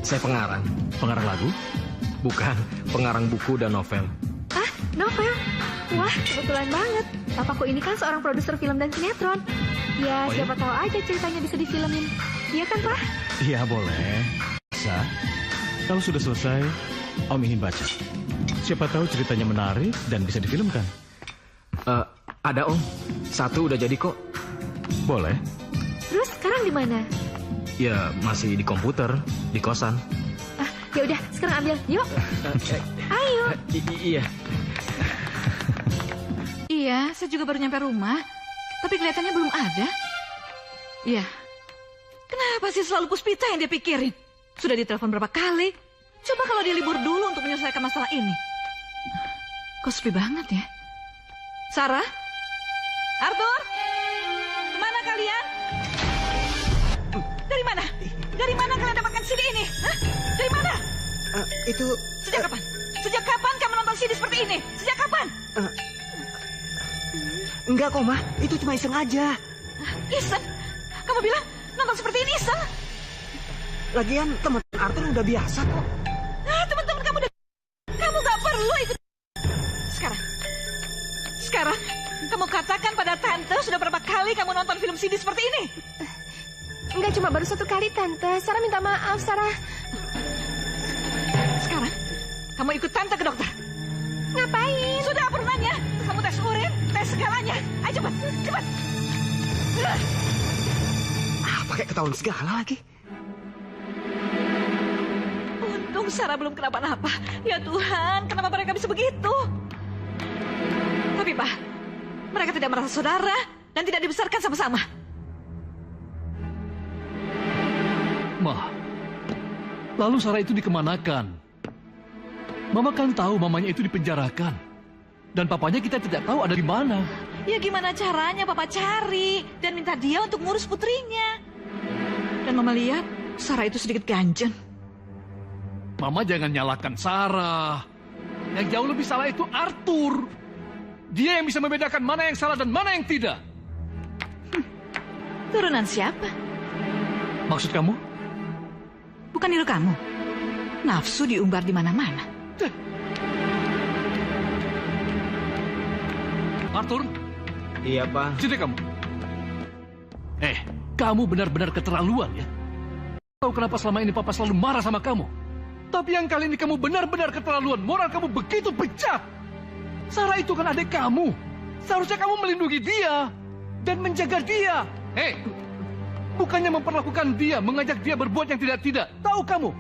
Saya pengarang. pengarang lagu? Bukan, pengarang buku dan novel. Ah, novel? Wah, kebetulan banget. Papaku ini kan seorang produser film dan sinetron. Ya, Oh, ya? siapa tahu aja ceritanya bisa difilmin. Iya kan, Pak? Iya, boleh. Bisa. Kalau sudah selesai, Om ingin baca. Siapa tahu ceritanya menarik dan bisa difilmkan. Ada Om, satu udah jadi kok. Boleh. Terus sekarang di mana? Ya, masih di komputer, di kosan. Ya udah, sekarang ambil. Yuk. Ayo. Iya. Iya, saya juga baru nyampe rumah. Tapi kelihatannya belum ada. Iya. Kenapa sih selalu Puspita yang dia pikirin? Sudah ditelepon berapa kali? Coba kalau dia libur dulu untuk menyelesaikan masalah ini. Kok sepi banget ya? Sarah? Arthur? Kemana kalian? Dari mana? Dari mana kalian dapatkan CD ini? Hah? Dari mana? Itu... Sejak kapan? Sejak kapan kamu nonton CD seperti ini? Sejak kapan? Enggak kok, Ma. Itu cuma iseng aja. Iseng? Kamu bilang nonton seperti ini iseng? Lagian teman Arthur udah biasa kok. Teman-teman kamu udah... Kamu gak perlu ikut... Sekarang, kamu katakan pada Tante sudah berapa kali kamu nonton film CD seperti ini? Enggak, cuma baru satu kali, Tante. Sarah minta maaf, Sarah. Sekarang, kamu ikut Tante ke dokter. Ngapain? Sudah perunannya. Kamu tes urin, tes segalanya. Ayo cepat, cepat. Pakai ketahuan segala lagi. Untung Sarah belum kenapa-napa. Ya Tuhan, kenapa mereka bisa begitu? Tapi Pak, mereka tidak merasa saudara dan tidak dibesarkan sama-sama. Ma, lalu Sarah itu dikemanakan? Mama kan tahu mamanya itu dipenjarakan. Dan papanya kita tidak tahu ada di mana. Ya gimana caranya Papa cari dan minta dia untuk ngurus putrinya. Dan Mama lihat Sarah itu sedikit ganjen. Mama jangan nyalahkan Sarah. Yang jauh lebih salah itu Arthur. Dia yang bisa membedakan mana yang salah dan mana yang tidak. Turunan siapa? Maksud kamu? Bukan niru kamu. Nafsu diumbar di mana-mana. Arthur? Iya, Pak. Sini kamu. Kamu benar-benar keterlaluan ya. Tahu kenapa selama ini Papa selalu marah sama kamu? Tapi yang kali ini kamu benar-benar keterlaluan. Moral kamu begitu bejat. Sarah itu kan adik kamu. Seharusnya kamu melindungi dia dan menjaga dia. Bukannya memperlakukan dia, mengajak dia berbuat yang tidak-tidak. Tahu kamu?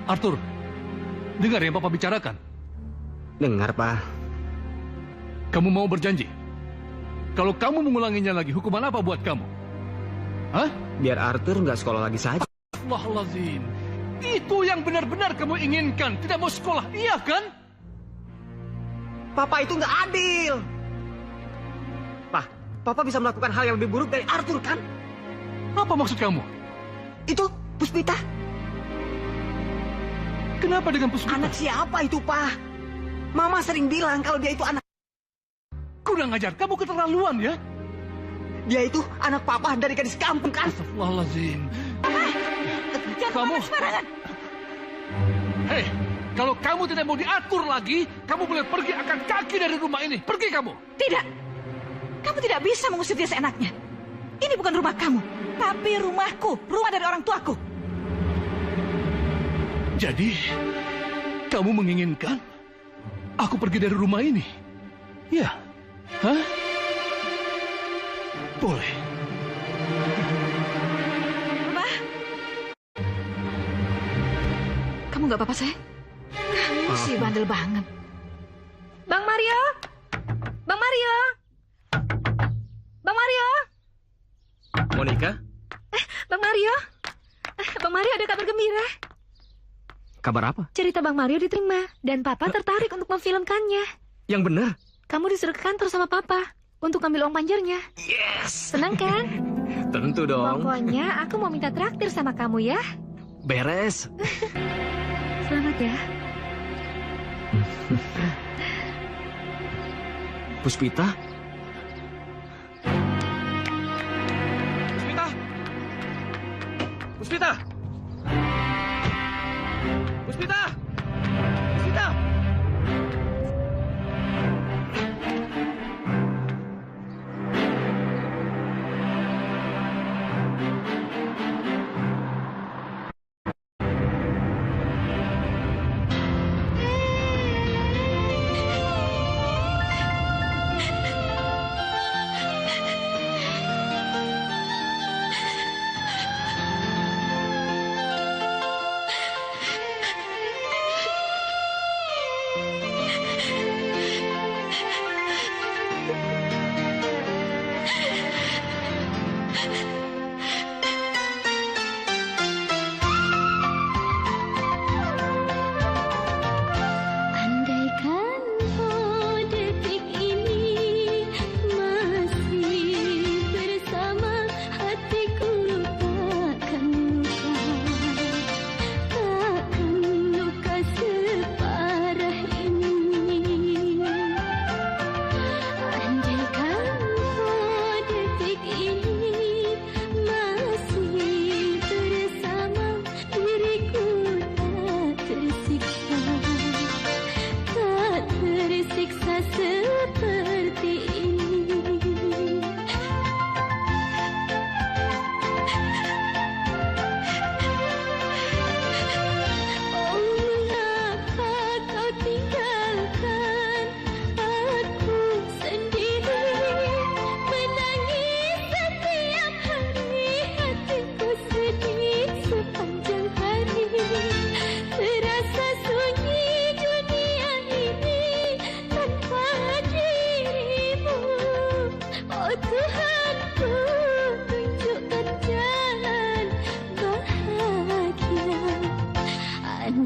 Arthur, dengar yang Papa bicarakan. Dengar, Pak. Kamu mau berjanji? Kalau kamu mengulanginya lagi, hukuman apa buat kamu? Hah? Biar Arthur nggak sekolah lagi saja. Astaghfirullahaladzim. Itu yang benar-benar kamu inginkan. Tidak mau sekolah, iya kan? Papa itu nggak adil. Papa bisa melakukan hal yang lebih buruk dari Arthur, kan? Apa maksud kamu? Itu Puspita. Kenapa dengan Puspita? Anak siapa itu, Pak? Mama sering bilang kalau dia itu anak... Kurang ajar, kamu keterlaluan ya? Dia itu anak Papa dari gadis kampung, kan? Astaghfirullahaladzim. Jangan Kamu... sembarangan. Hei, kalau kamu tidak mau diatur lagi, kamu boleh pergi angkat kaki dari rumah ini. Pergi kamu. Tidak. Kamu tidak bisa mengusir dia seenaknya. Ini bukan rumah kamu, tapi rumahku, rumah dari orang tuaku. Jadi, kamu menginginkan aku pergi dari rumah ini? Ya. Hah? Boleh. Papa? Kamu nggak apa-apa, sayang? Kamu sih bandel banget. Bang Mario? Bang Mario? Bang Mario? Monica? Bang Mario? Bang Mario ada kabar gembira. Kabar apa? Cerita Bang Mario diterima dan Papa tertarik untuk memfilmkannya. Yang benar? Kamu disuruh ke kantor sama Papa untuk ambil uang panjarnya. Yes! Senang kan? Tentu dong. Pokoknya aku mau minta traktir sama kamu ya. Beres. Selamat ya. Puspita? Puspita! Puspita! Puspita!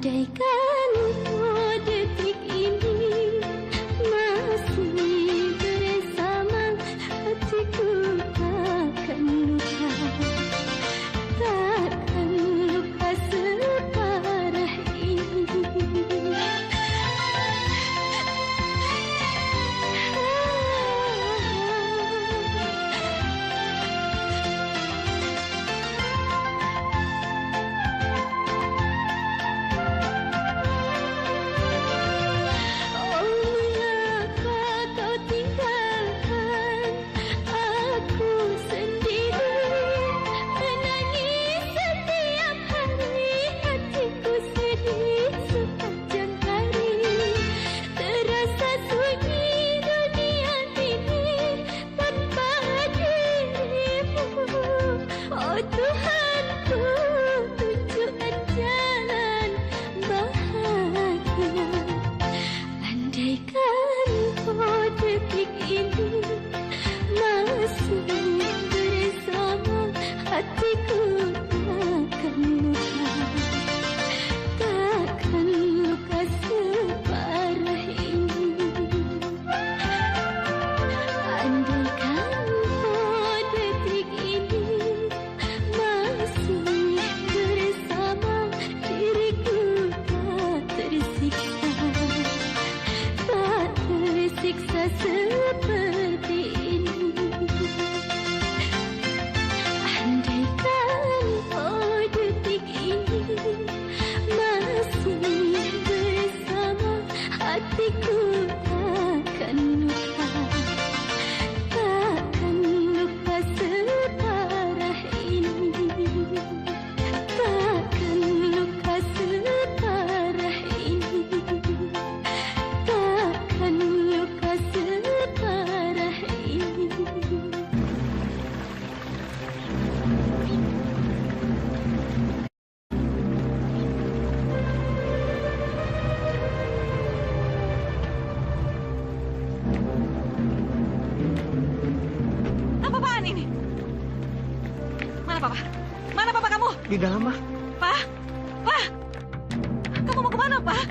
Andaikan detik ini masih bersama, hatiku takkan luka, takkan luka separah ini. Di dalam, mah. Pak, kamu mau kemana, Pak?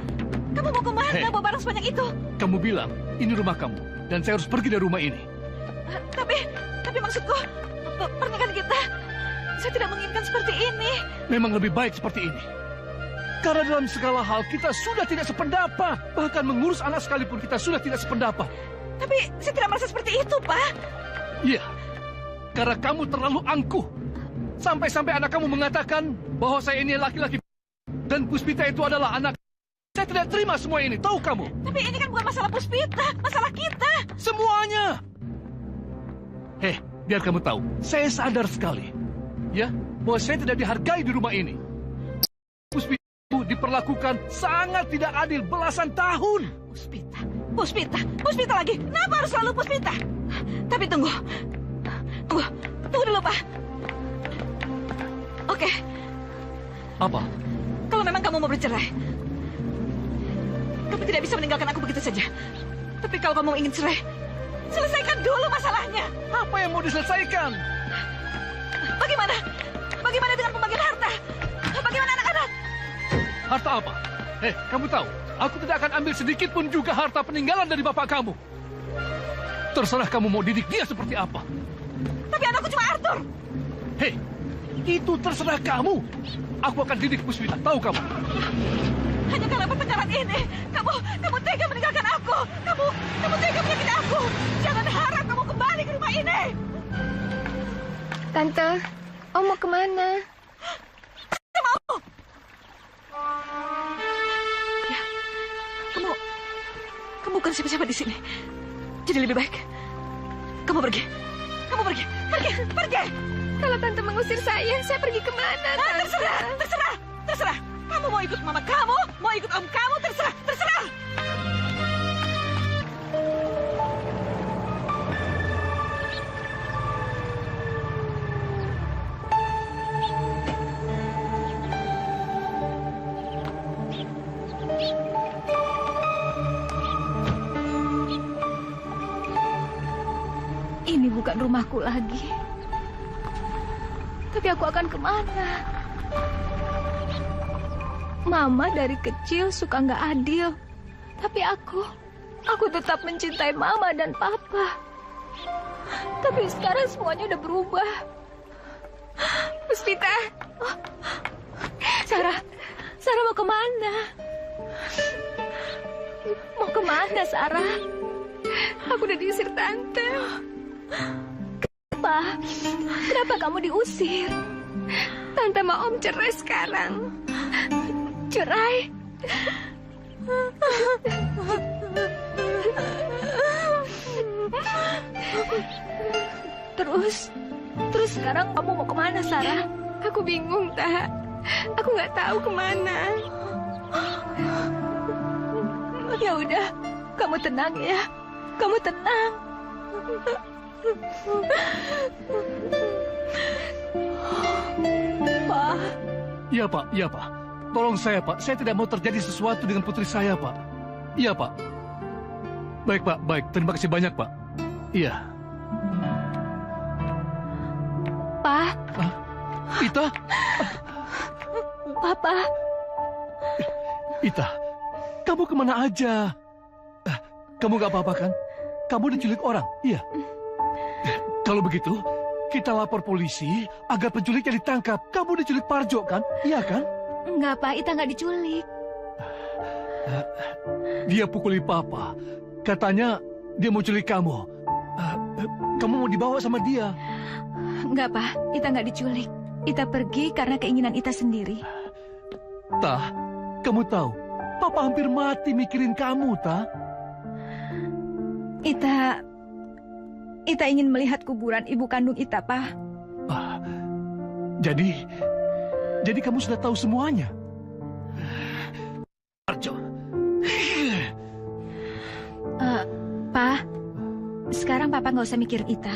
Kamu mau kemana bawa barang sebanyak itu? Kamu bilang ini rumah kamu dan saya harus pergi dari rumah ini. Tapi maksudku pernikahan kita, saya tidak menginginkan seperti ini. Memang lebih baik seperti ini. Karena dalam segala hal kita sudah tidak sependapat. Bahkan mengurus anak sekalipun kita sudah tidak sependapat. Tapi saya tidak merasa seperti itu, Pak. Iya, karena kamu terlalu angkuh. Sampai-sampai anak kamu mengatakan bahwa saya ini laki-laki dan Puspita itu adalah anak. Saya tidak terima semua ini, tahu kamu? Tapi ini kan bukan masalah Puspita, masalah kita. Semuanya. Biar kamu tahu, saya sadar sekali, ya, bahwa saya tidak dihargai di rumah ini. Puspita itu diperlakukan sangat tidak adil belasan tahun. Puspita lagi. Kenapa harus selalu Puspita? Tapi tunggu dulu, Pak. Oke. Apa? Kalau memang kamu mau bercerai, kamu tidak bisa meninggalkan aku begitu saja. Tapi kalau kamu ingin cerai, selesaikan dulu masalahnya. Apa yang mau diselesaikan? Bagaimana? Bagaimana dengan pembagian harta? Bagaimana anak-anak? Harta apa? Kamu tahu, aku tidak akan ambil sedikit pun juga harta peninggalan dari bapak kamu. Terserah kamu mau didik dia seperti apa. Tapi anakku cuma Arthur. Itu terserah kamu. Aku akan didik Puspita, tahu kamu? Hanya karena pertengkaran ini, kamu tega meninggalkan aku. Kamu tega menyakiti aku. Jangan harap kamu kembali ke rumah ini. Tante, Om mau kemana? Saya mau. Ya, kamu bukan siapa-siapa di sini. Jadi lebih baik kamu pergi. Pergi. Kalau Tante mengusir saya pergi kemana? Terserah. Kamu mau ikut mama kamu, mau ikut om kamu, terserah. Ini bukan rumahku lagi. Tapi aku akan kemana? Mama dari kecil suka nggak adil. Tapi aku tetap mencintai Mama dan Papa. Tapi sekarang semuanya udah berubah. Puspita. Sarah mau kemana? Mau kemana, Sarah? Aku udah diusir Tante. Kenapa kamu diusir? Tante mau Om cerai sekarang. Cerai? Terus sekarang kamu mau kemana, Sarah? Aku bingung, Tak. Aku nggak tahu kemana. Ya udah, kamu tenang ya. Kamu tenang. Pak. Iya, Pak. Iya, Pak. Tolong saya, Pak. Saya tidak mau terjadi sesuatu dengan putri saya, Pak. Iya, Pak. Baik, Pak. Baik. Terima kasih banyak, Pak. Iya. Pak. Ita. Papa. Ita, kamu kemana aja? Kamu gak apa-apa kan? Kamu diculik orang, iya? Kalau begitu, kita lapor polisi agar penculiknya ditangkap. Kamu diculik Parjo kan? Iya kan? Enggak, Pak. Ita nggak diculik. Dia pukuli Papa. Katanya dia mau culik kamu. Kamu mau dibawa sama dia. Enggak, Pak. Ita nggak diculik. Ita pergi karena keinginan Ita sendiri. Tah, kamu tahu, Papa hampir mati mikirin kamu, Tah. Ita ingin melihat kuburan ibu kandung Ita, Pak. Jadi kamu sudah tahu semuanya? Parjo. Pak, sekarang Papa nggak usah mikir Ita.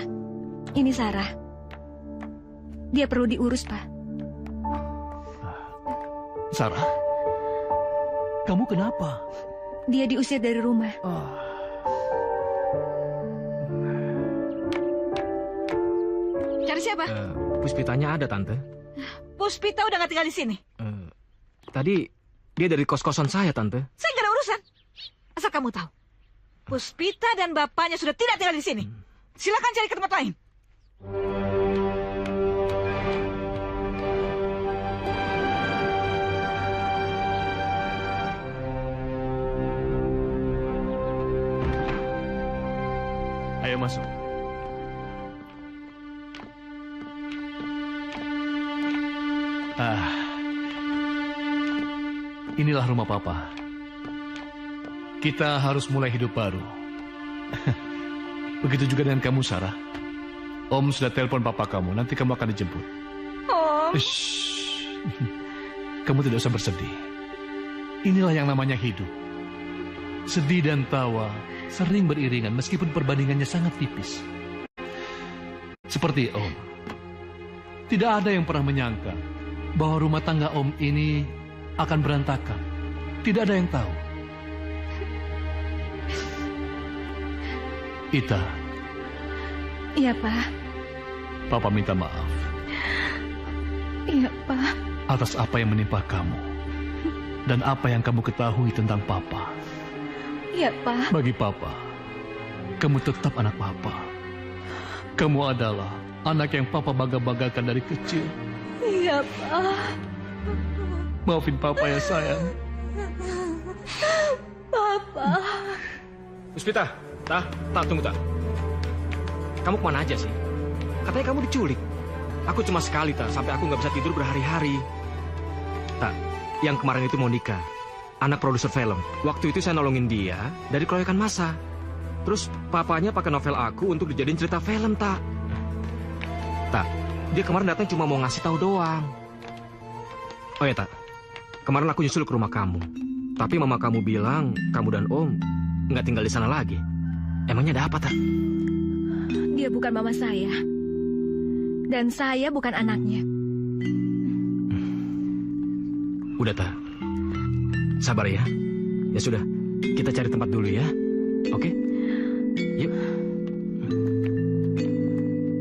Ini Sarah. Dia perlu diurus, Pak. Sarah, kamu kenapa? Dia diusir dari rumah. Cari siapa? Puspitanya ada, Tante. Puspita udah nggak tinggal di sini. Tadi dia dari kos-kosan saya, Tante. Saya nggak ada urusan. Asal kamu tahu, Puspita dan bapaknya sudah tidak tinggal di sini. Silakan cari ke tempat lain. Ayo masuk. Inilah rumah Papa. Kita harus mulai hidup baru. Begitu juga dengan kamu, Sarah. Om sudah telepon Papa kamu. Nanti kamu akan dijemput. Oh. Kamu tidak usah bersedih. Inilah yang namanya hidup. Sedih dan tawa sering beriringan meskipun perbandingannya sangat tipis. Seperti Om. Tidak ada yang pernah menyangka bahwa rumah tangga Om ini akan berantakan. Tidak ada yang tahu. Ita. Iya, Pak. Papa minta maaf. Iya, Pak. Atas apa yang menimpa kamu. Dan apa yang kamu ketahui tentang Papa. Iya, Pak. Bagi Papa, kamu tetap anak Papa. Kamu adalah anak yang Papa bangga-banggakan dari kecil. Iya, Pak. Maafin Papa ya, sayang. Papa. Puspita, tunggu, Tak. Kamu kemana aja sih? Katanya kamu diculik. Aku cuma sekali, Tak, sampai aku nggak bisa tidur berhari-hari. Tak, yang kemarin itu Monica, anak produser film. Waktu itu saya nolongin dia dari keroyokan massa. Terus papanya pakai novel aku untuk dijadiin cerita film, Tak. Tak, dia kemarin datang cuma mau ngasih tahu doang. Oh ya, Tak. Kemarin aku nyusul ke rumah kamu. Tapi mama kamu bilang kamu dan Om nggak tinggal di sana lagi. Emangnya ada apa, Tak? Dia bukan mama saya. Dan saya bukan anaknya. Udah, Tak. Sabar ya. Ya sudah, kita cari tempat dulu ya. Oke? Yuk.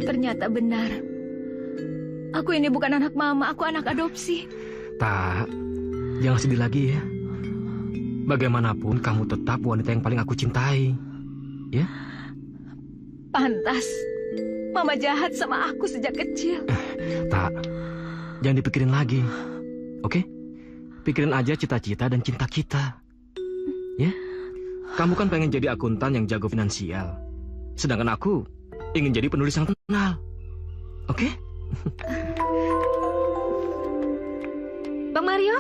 Ternyata benar. Aku ini bukan anak mama, aku anak adopsi. Tak, Jangan sedih lagi ya. Bagaimanapun kamu tetap wanita yang paling aku cintai. Ya? Pantas. Mama jahat sama aku sejak kecil. Tak. Jangan dipikirin lagi. Oke? Pikirin aja cita-cita dan cinta kita. Ya? Kamu kan pengen jadi akuntan yang jago finansial. Sedangkan aku ingin jadi penulis yang terkenal. Oke? Bang Mario?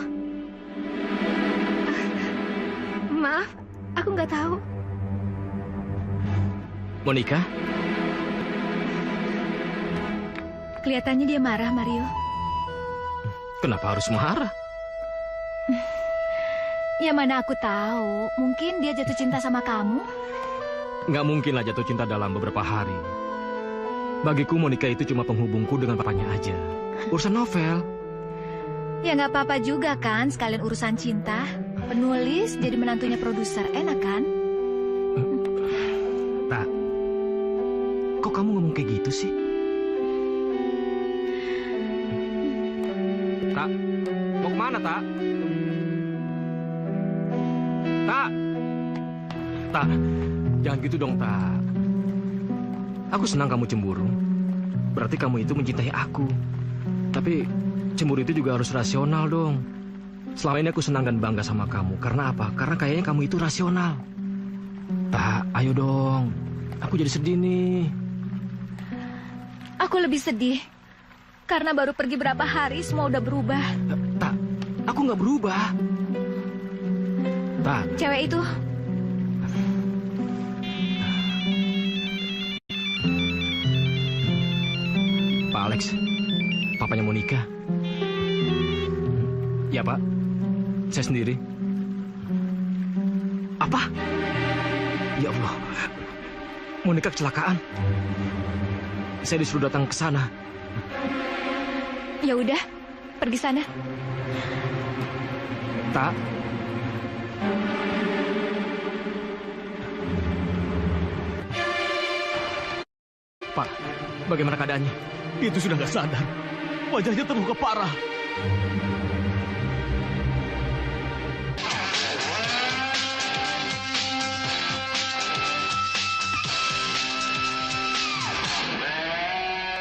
Maaf, aku nggak tahu. Monica? Kelihatannya dia marah, Mario. Kenapa harus marah? Ya mana aku tahu. Mungkin dia jatuh cinta sama kamu. Nggak mungkin lah jatuh cinta dalam beberapa hari. Bagiku Monica itu cuma penghubungku dengan papanya aja. Urusan novel. Ya nggak apa-apa juga kan, sekalian urusan cinta. Penulis jadi menantunya produser, enak kan? Tak. Kok kamu ngomong kayak gitu sih? Tak. Mau kemana, Tak? Tak. Tak. Jangan gitu dong, Tak. Aku senang kamu cemburu. Berarti kamu itu mencintai aku. Tapi cemburu itu juga harus rasional dong. Selama ini aku senang dan bangga sama kamu. Karena apa? Karena kayaknya kamu itu rasional. Tak, ayo dong. Aku jadi sedih nih. Aku lebih sedih. Karena baru pergi berapa hari semua udah berubah. Tak, aku nggak berubah. Tak. Cewek itu. Pak Alex, papanya Monica. Ya, Pak. Saya sendiri. Apa? Ya Allah. Monica kecelakaan. Saya disuruh datang ke sana. Ya udah, pergi sana. Tak. Pak, bagaimana keadaannya? Itu sudah nggak sadar. Wajahnya terluka parah.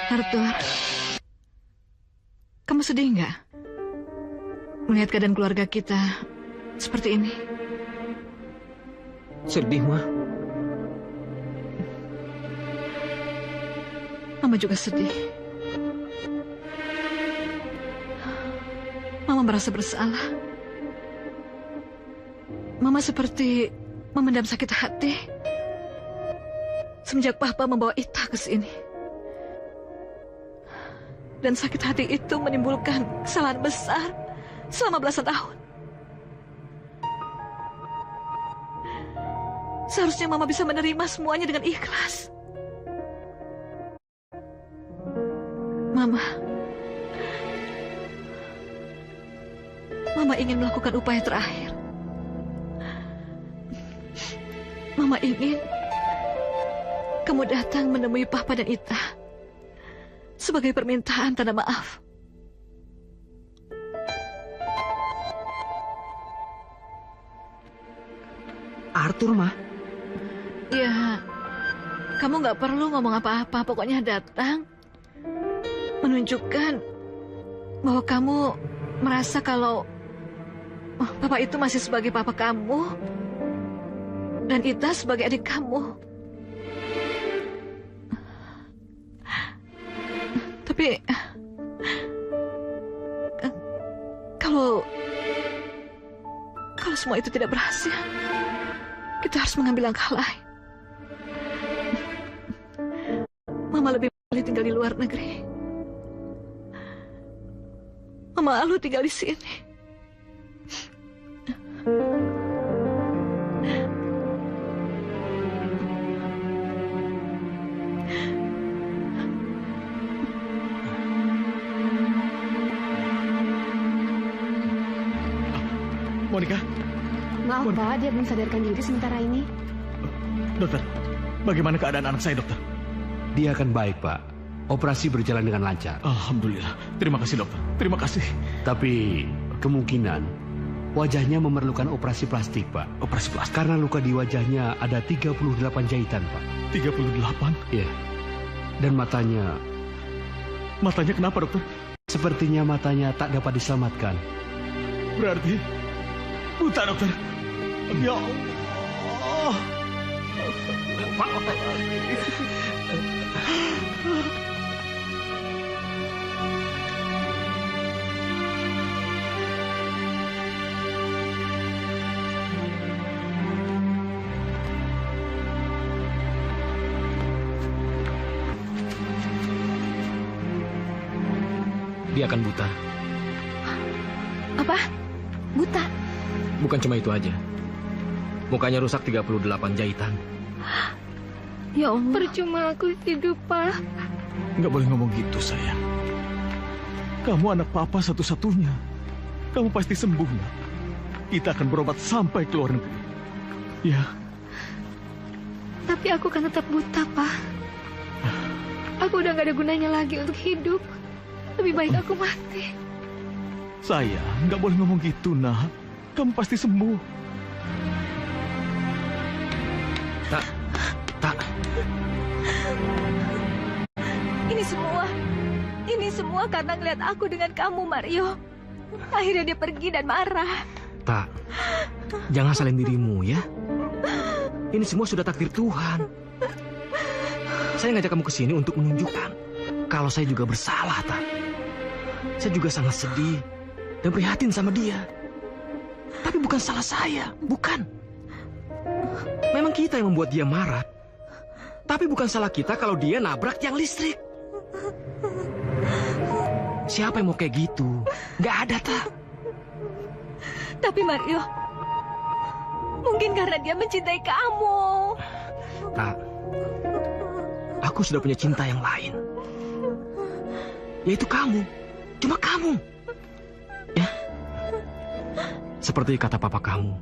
Arthur, kamu sedih nggak melihat keadaan keluarga kita seperti ini? Sedih, Ma. Mama juga sedih. Mama merasa bersalah. Mama seperti memendam sakit hati semenjak Papa membawa Ita ke sini. Dan sakit hati itu menimbulkan kesalahan besar selama belasan tahun. Seharusnya Mama bisa menerima semuanya dengan ikhlas. Mama ingin melakukan upaya terakhir. Mama ingin kamu datang menemui Papa dan Ita sebagai permintaan tanda maaf. Arthur, Ma. Ya, kamu nggak perlu ngomong apa-apa. Pokoknya datang, menunjukkan bahwa kamu merasa kalau Papa itu masih sebagai papa kamu dan Ita sebagai adik kamu. Tapi kalau semua itu tidak berhasil, kita harus mengambil langkah lain. Mama lebih memilih tinggal di luar negeri. Mama malu tinggal di sini. Monica? Maaf, Pak, dia belum sadarkan diri sementara ini. Dokter, bagaimana keadaan anak saya, dokter? Dia akan baik, Pak. Operasi berjalan dengan lancar. Alhamdulillah. Terima kasih, dokter. Terima kasih. Tapi kemungkinan Wajahnya memerlukan operasi plastik, Pak. Operasi plastik? Karena luka di wajahnya ada 38 jahitan, Pak. 38? Iya. Dan matanya... Matanya kenapa, dokter? Sepertinya matanya tak dapat diselamatkan. Berarti buta, dokter. Ya Allah. Pak. Dia akan buta. Apa? Buta? Bukan cuma itu aja. Mukanya rusak 38 jahitan. Ya Allah. Percuma aku hidup, Pak. Nggak boleh ngomong gitu, sayang. Kamu anak papa satu-satunya. Kamu pasti sembuh, nak. Kita akan berobat sampai ke luar negeri. Ya. Tapi aku kan tetap buta, Pak. Aku udah gak ada gunanya lagi untuk hidup. Lebih baik aku mati. Sayang, nggak boleh ngomong gitu, nak. Kamu pasti sembuh. Tak. Ini semua karena ngeliat aku dengan kamu, Mario. Akhirnya dia pergi dan marah. Tak. Jangan salin dirimu, ya. Ini semua sudah takdir Tuhan. Saya ngajak kamu ke sini untuk menunjukkan kalau saya juga bersalah, Tak. Saya juga sangat sedih dan prihatin sama dia. Tapi bukan salah saya, bukan. Memang kita yang membuat dia marah. Tapi bukan salah kita kalau dia nabrak tiang listrik. Siapa yang mau kayak gitu? Nggak ada, Tak. Tapi Mario, mungkin karena dia mencintai kamu. Tak. Aku sudah punya cinta yang lain. Yaitu kamu. Cuma kamu. Ya. Seperti kata papa kamu.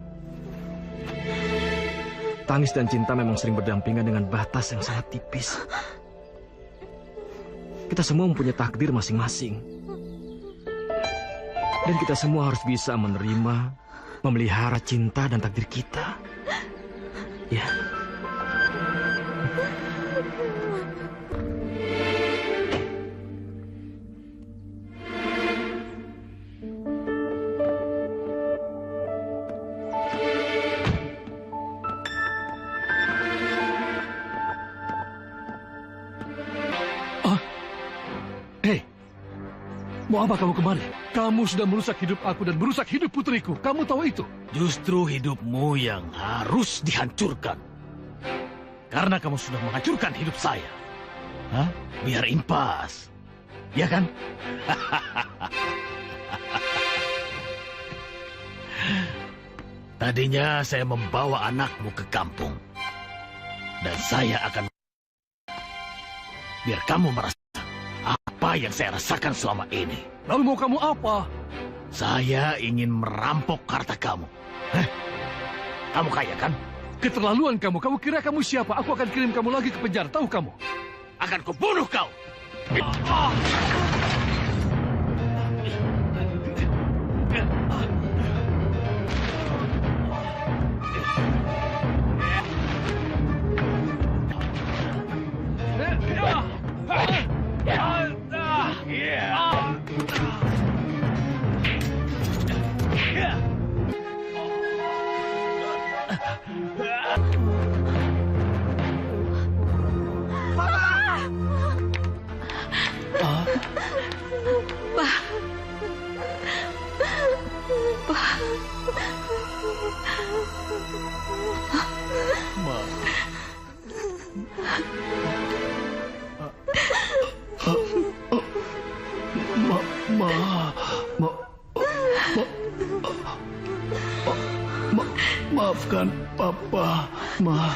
Tangis dan cinta memang sering berdampingan dengan batas yang sangat tipis. Kita semua mempunyai takdir masing-masing. Dan kita semua harus bisa menerima, memelihara cinta dan takdir kita. Ya. Mau apa kamu kemari? Kamu sudah merusak hidup aku dan merusak hidup putriku. Kamu tahu itu? Justru hidupmu yang harus dihancurkan. Karena kamu sudah menghancurkan hidup saya. Hah? Biar impas. Ya kan? Tadinya saya membawa anakmu ke kampung. Dan saya akan... Biar kamu merasa apa yang saya rasakan selama ini. Lalu mau kamu apa? Saya ingin merampok harta kamu. Heh? Kamu kaya kan? Keterlaluan kamu. Kamu kira kamu siapa? Aku akan kirim kamu lagi ke penjara. Tahu kamu? Akan kubunuh kau. Maafkan Papa, Ma.